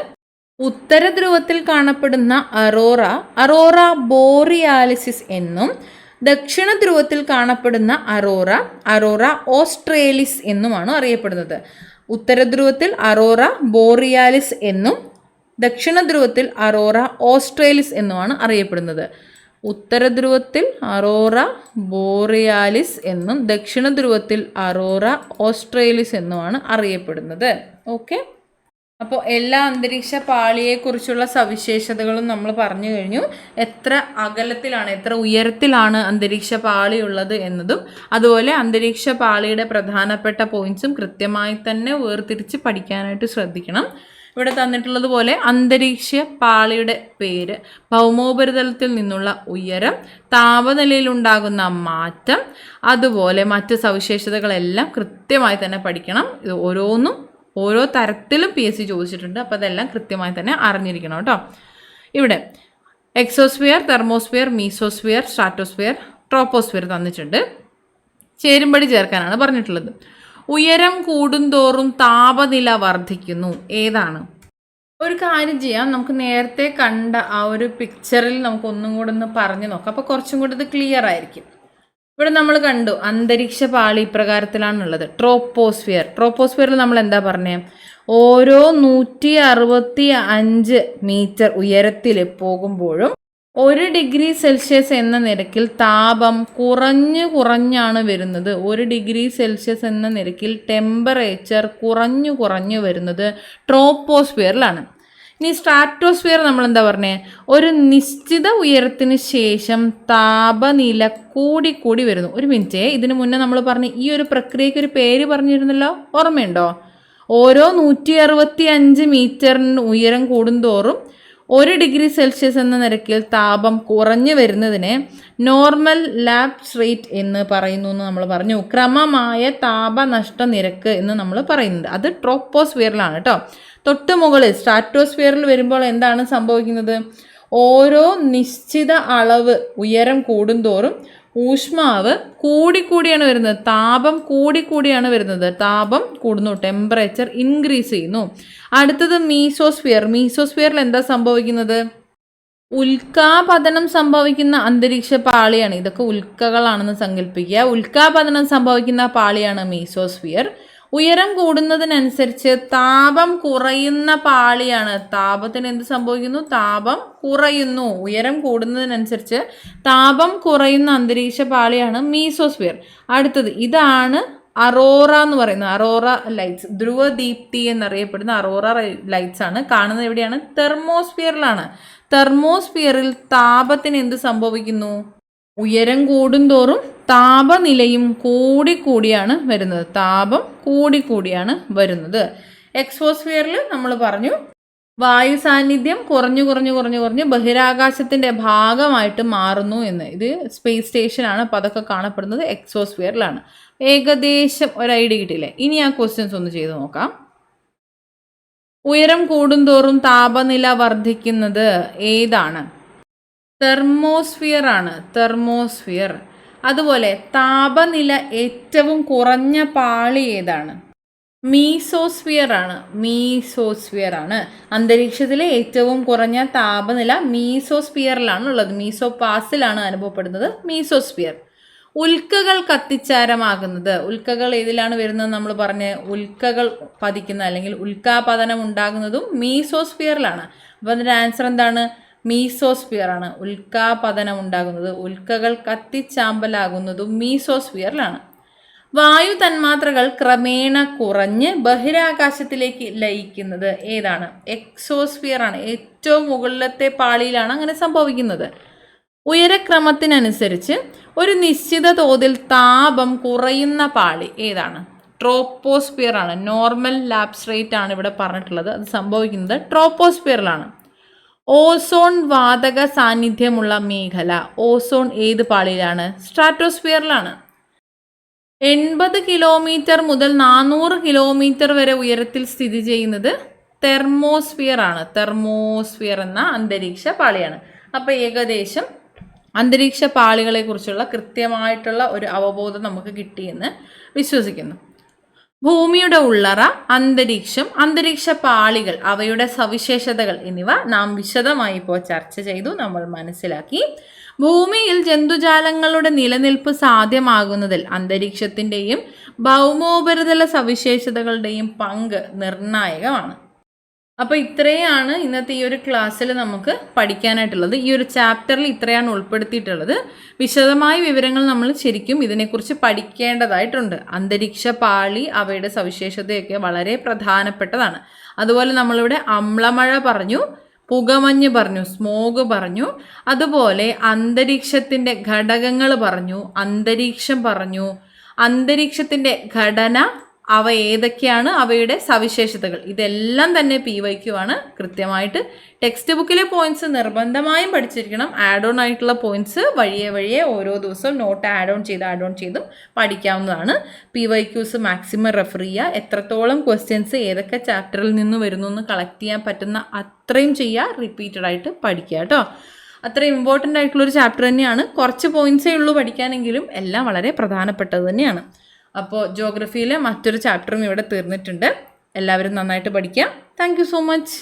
ഉത്തര ധ്രുവത്തിൽ കാണപ്പെടുന്ന അറോറ ബോറിയാലിസിസ് എന്നും ദക്ഷിണ ധ്രുവത്തിൽ കാണപ്പെടുന്ന അറോറ ഓസ്ട്രേലിസ് എന്നുമാണ് അറിയപ്പെടുന്നത്. ഉത്തരധ്രുവത്തിൽ അറോറ ബോറിയാലിസ് എന്നും ദക്ഷിണ ധ്രുവത്തിൽ അറോറ ഓസ്ട്രേലിസ് എന്നുമാണ് അറിയപ്പെടുന്നത്. ഉത്തരധ്രുവത്തിൽ അറോറ ബോറിയാലിസ് എന്നും ദക്ഷിണ ധ്രുവത്തിൽ അറോറ ഓസ്ട്രേലിസ് എന്നുമാണ് അറിയപ്പെടുന്നത്. ഓക്കെ, അപ്പോൾ എല്ലാ അന്തരീക്ഷ പാളിയെക്കുറിച്ചുള്ള സവിശേഷതകളും നമ്മൾ പറഞ്ഞു കഴിഞ്ഞു. എത്ര അകലത്തിലാണ്, എത്ര ഉയരത്തിലാണ് അന്തരീക്ഷ പാളി ഉള്ളത് എന്നതും അതുപോലെ അന്തരീക്ഷ പാളിയുടെ പ്രധാനപ്പെട്ട പോയിന്റ്സും കൃത്യമായി തന്നെ വേർതിരിച്ച് പഠിക്കാനായിട്ട് ശ്രദ്ധിക്കണം. ഇവിടെ തന്നിട്ടുള്ളത് പോലെ അന്തരീക്ഷ പാളിയുടെ പേര്, ഭൗമോപരിതലത്തിൽ നിന്നുള്ള ഉയരം, താപനിലയിലുണ്ടാകുന്ന മാറ്റം, അതുപോലെ മറ്റ് സവിശേഷതകളെല്ലാം കൃത്യമായി തന്നെ പഠിക്കണം. ഇത് ഓരോ തരത്തിലും PSC ചോദിച്ചിട്ടുണ്ട്. അപ്പോൾ അതെല്ലാം കൃത്യമായി തന്നെ അറിഞ്ഞിരിക്കണം കേട്ടോ. ഇവിടെ exosphere, thermosphere, mesosphere, stratosphere, troposphere തന്നിട്ടുണ്ട്. ചേരുംപടി ചേർക്കാനാണ് പറഞ്ഞിട്ടുള്ളത്. ഉയരം കൂടുന്തോറും താപനില വർദ്ധിക്കുന്നു. ഏതാണ്? ഒരു കാര്യം ചെയ്യാം, നമുക്ക് നേരത്തെ കണ്ട ആ ഒരു പിക്ചറിൽ നമുക്ക് ഒന്നും കൂടെ ഒന്ന് പറഞ്ഞു നോക്കാം. അപ്പോൾ കുറച്ചും കൂടി ഇത് ക്ലിയർ ആയിരിക്കും. ഇവിടെ നമ്മൾ കണ്ടു അന്തരീക്ഷ പാളി ഇപ്രകാരത്തിലാണുള്ളത്. ട്രോപ്പോസ്ഫിയറിൽ നമ്മൾ എന്താ പറഞ്ഞേ? ഓരോ 165 മീറ്റർ ഉയരത്തിൽ പോകുമ്പോഴും 1 ഡിഗ്രി സെൽഷ്യസ് എന്ന നിരക്കിൽ താപം കുറഞ്ഞാണ് വരുന്നത്. 1 ഡിഗ്രി സെൽഷ്യസ് എന്ന നിരക്കിൽ ടെമ്പറേച്ചർ കുറഞ്ഞു വരുന്നത് ട്രോപ്പോസ്ഫിയറിലാണ്. ഇനി സ്ട്രാറ്റോസ്ഫിയർ നമ്മൾ എന്താ പറഞ്ഞേ? ഒരു നിശ്ചിത ഉയരത്തിന് ശേഷം താപനില കൂടി വരുന്നു. ഒരു മിനിറ്റ്, ഇതിനു മുന്നേ നമ്മൾ പറഞ്ഞ ഈ ഒരു പ്രക്രിയയ്ക്ക് ഒരു പേര് പറഞ്ഞിരുന്നല്ലോ, ഓർമ്മയുണ്ടോ? ഓരോ 165 മീറ്ററിന് ഉയരം കൂടുന്തോറും 1 ഡിഗ്രി സെൽഷ്യസ് എന്ന നിരക്കിൽ താപം കുറഞ്ഞു വരുന്നതിനെ നോർമൽ ലാപ്സ് റേറ്റ് എന്ന് പറയുന്നു എന്ന് നമ്മൾ പറഞ്ഞു. ക്രമമായ താപനഷ്ട നിരക്ക് എന്ന് നമ്മൾ പറയുന്നുണ്ട്. അത് ട്രോപ്പോസ്ഫിയറിലാണ് കേട്ടോ. തൊട്ട് മുകളിൽ സ്ട്രാറ്റോസ്ഫിയറിൽ വരുമ്പോൾ എന്താണ് സംഭവിക്കുന്നത്? ഓരോ നിശ്ചിത അളവ് ഉയരം കൂടുന്തോറും ഊഷ്മാവ് കൂടിയാണ് വരുന്നത്, താപം കൂടിയാണ് വരുന്നത്. താപം കൂടുന്നു, ടെമ്പറേച്ചർ ഇൻക്രീസ് ചെയ്യുന്നു. അടുത്തത് മീസോസ്ഫിയറിൽ എന്താ സംഭവിക്കുന്നത്? ഉൽക്കാപതനം സംഭവിക്കുന്ന അന്തരീക്ഷ പാളിയാണ്. ഇതൊക്കെ ഉൽക്കകളാണെന്ന് സങ്കല്പിക്കുക. ഉൽക്കാപതനം സംഭവിക്കുന്ന പാളിയാണ് മീസോസ്ഫിയർ. ഉയരം കൂടുന്നതിനനുസരിച്ച് താപം കുറയുന്ന പാളിയാണ്. താപത്തിന് എന്ത് സംഭവിക്കുന്നു? താപം കുറയുന്നു. ഉയരം കൂടുന്നതിനനുസരിച്ച് താപം കുറയുന്ന അന്തരീക്ഷ പാളിയാണ് മീസോസ്ഫിയർ. അടുത്തത് ഇതാണ് അറോറ എന്ന് പറയുന്നത്. അറോറ ലൈറ്റ്സ്, ധ്രുവദീപ്തി എന്നറിയപ്പെടുന്ന അറോറ ലൈറ്റ്സ് ആണ്. കാണുന്നത് എവിടെയാണ്? തെർമോസ്ഫിയറിലാണ്. തെർമോസ്ഫിയറിൽ താപത്തിന് എന്ത് സംഭവിക്കുന്നു? ഉയരം കൂടുന്തോറും താപനിലയും കൂടിയാണ് വരുന്നത്. താപം കൂടിയാണ് വരുന്നത്. എക്സോസ്ഫിയറിൽ നമ്മൾ പറഞ്ഞു വായു സാന്നിധ്യം കുറഞ്ഞു ബഹിരാകാശത്തിൻ്റെ ഭാഗമായിട്ട് മാറുന്നു എന്ന്. ഇത് സ്പേസ് സ്റ്റേഷനാണ്. അപ്പോൾ അതൊക്കെ കാണപ്പെടുന്നത് എക്സോസ്ഫിയറിലാണ്. ഏകദേശം ഒരു ഐഡിയ കിട്ടിയില്ലേ? ഇനി ആ ക്വസ്റ്റ്യൻസ് ഒന്ന് ചെയ്ത് നോക്കാം. ഉയരം കൂടുന്തോറും താപനില വർദ്ധിക്കുന്നത് ഏതാണ്? തെർമോസ്ഫിയർ ആണ്. തെർമോസ്ഫിയർ. അതുപോലെ താപനില ഏറ്റവും കുറഞ്ഞ പാളി ഏതാണ്? മീസോസ്ഫിയർ ആണ്. അന്തരീക്ഷത്തിലെ ഏറ്റവും കുറഞ്ഞ താപനില മീസോസ്ഫിയറിലാണ് ഉള്ളത്. മീസോപാസിലാണ് അനുഭവപ്പെടുന്നത് മീസോസ്ഫിയർ. ഉൽക്കകൾ കത്തിച്ചാരമാകുന്നത്, ഉൽക്കകൾ ഏതിലാണ് വരുന്നത്? നമ്മൾ പറഞ്ഞ ഉൽക്കകൾ പതിക്കുന്ന അല്ലെങ്കിൽ ഉൽക്കാപതനം ഉണ്ടാകുന്നതും മീസോസ്ഫിയറിലാണ്. അപ്പോൾ അതിൻ്റെ ആൻസർ എന്താണ്? മീസോസ്ഫിയർ ആണ്. ഉൽക്കാപതനം ഉണ്ടാകുന്നത്, ഉൽക്കകൾ കത്തിച്ചാമ്പലാകുന്നതും മീസോസ്ഫിയറിലാണ്. വായു തന്മാത്രകൾ ക്രമേണ കുറഞ്ഞ് ബഹിരാകാശത്തിലേക്ക് ലയിക്കുന്നത് ഏതാണ്? എക്സോസ്ഫിയർ ആണ്. ഏറ്റവും മുകളിലത്തെ പാളിയിലാണ് അങ്ങനെ സംഭവിക്കുന്നത്. ഉയരക്രമത്തിനനുസരിച്ച് ഒരു നിശ്ചിത തോതിൽ താപം കുറയുന്ന പാളി ഏതാണ്? ട്രോപ്പോസ്ഫിയർ ആണ്. നോർമൽ ലാപ്സ് റേറ്റ് ആണ് ഇവിടെ പറഞ്ഞിട്ടുള്ളത്. അത് സംഭവിക്കുന്നത് ട്രോപ്പോസ്ഫിയറിലാണ്. ഓസോൺ വാതക സാന്നിധ്യമുള്ള മേഖല, ഓസോൺ ഏത് പാളിയിലാണ്? സ്ട്രാറ്റോസ്ഫിയറിലാണ്. 80 കിലോമീറ്റർ മുതൽ 400 കിലോമീറ്റർ വരെ ഉയരത്തിൽ സ്ഥിതി ചെയ്യുന്നത് തെർമോസ്ഫിയർ ആണ്. തെർമോസ്ഫിയർ എന്ന അന്തരീക്ഷ പാളിയാണ്. അപ്പോൾ ഏകദേശം അന്തരീക്ഷ പാളികളെ കുറിച്ചുള്ള കൃത്യമായിട്ടുള്ള ഒരു അവബോധം നമുക്ക് കിട്ടിയെന്ന് വിശ്വസിക്കുന്നു. ഭൂമിയുടെ ഉള്ളറ, അന്തരീക്ഷം, അന്തരീക്ഷ പാളികൾ, അവയുടെ സവിശേഷതകൾ എന്നിവ നാം വിശദമായി ഇപ്പോൾ ചർച്ച ചെയ്തു, നമ്മൾ മനസ്സിലാക്കി. ഭൂമിയിൽ ജന്തുജാലങ്ങളുടെ നിലനിൽപ്പ് സാധ്യമാകുന്നതിൽ അന്തരീക്ഷത്തിൻ്റെയും ഭൗമോപരിതല സവിശേഷതകളുടെയും പങ്ക് നിർണായകമാണ്. അപ്പോൾ ഇത്രയാണ് ഇന്നത്തെ ഈ ഒരു ക്ലാസ്സിൽ നമുക്ക് പഠിക്കാനായിട്ടുള്ളത്. ഈ ഒരു ചാപ്റ്ററിൽ ഇത്രയാണ് ഉൾപ്പെടുത്തിയിട്ടുള്ളത്. വിശദമായ വിവരങ്ങൾ നമ്മൾ ശരിക്കും ഇതിനെക്കുറിച്ച് പഠിക്കേണ്ടതായിട്ടുണ്ട്. അന്തരീക്ഷ പാളി, അവയുടെ സവിശേഷതയൊക്കെ വളരെ പ്രധാനപ്പെട്ടതാണ്. അതുപോലെ നമ്മളിവിടെ അമ്ലമഴ പറഞ്ഞു, പുകമഞ്ഞ് പറഞ്ഞു, സ്മോഗ് പറഞ്ഞു, അതുപോലെ അന്തരീക്ഷത്തിൻ്റെ ഘടകങ്ങൾ പറഞ്ഞു, അന്തരീക്ഷം പറഞ്ഞു, അന്തരീക്ഷത്തിൻ്റെ ഘടന, അവ ഏതൊക്കെയാണ്, അവയുടെ സവിശേഷതകൾ, ഇതെല്ലാം തന്നെ PYQ ആണ്. കൃത്യമായിട്ട് ടെക്സ്റ്റ് ബുക്കിലെ പോയിന്റ്സ് നിർബന്ധമായും പഠിച്ചിരിക്കണം. ആഡ് ഓൺ ആയിട്ടുള്ള പോയിന്റ്സ് വഴിയെ ഓരോ ദിവസവും നോട്ട് ആഡ് ഓൺ ചെയ്തും പഠിക്കാവുന്നതാണ്. PYQs മാക്സിമം റെഫർ ചെയ്യുക. എത്രത്തോളം ക്വസ്റ്റ്യൻസ് ഏതൊക്കെ ചാപ്റ്ററിൽ നിന്ന് വരുന്നു എന്ന് കളക്ട് ചെയ്യാൻ പറ്റുന്ന അത്രയും ചെയ്യുക. റിപ്പീറ്റഡ് ആയിട്ട് പഠിക്കുക കേട്ടോ. അത്രയും ഇമ്പോർട്ടൻ്റ് ആയിട്ടുള്ളൊരു ചാപ്റ്റർ തന്നെയാണ്. കുറച്ച് പോയിന്റ്സേ ഉള്ളൂ പഠിക്കാനെങ്കിലും എല്ലാം വളരെ പ്രധാനപ്പെട്ടത് തന്നെയാണ്. അപ്പോൾ ജോഗ്രഫിയിലെ മറ്റൊരു ചാപ്റ്ററും ഇവിടെ തീർന്നിട്ടുണ്ട്. എല്ലാവരും നന്നായിട്ട് പഠിക്കുക. Thank you so much.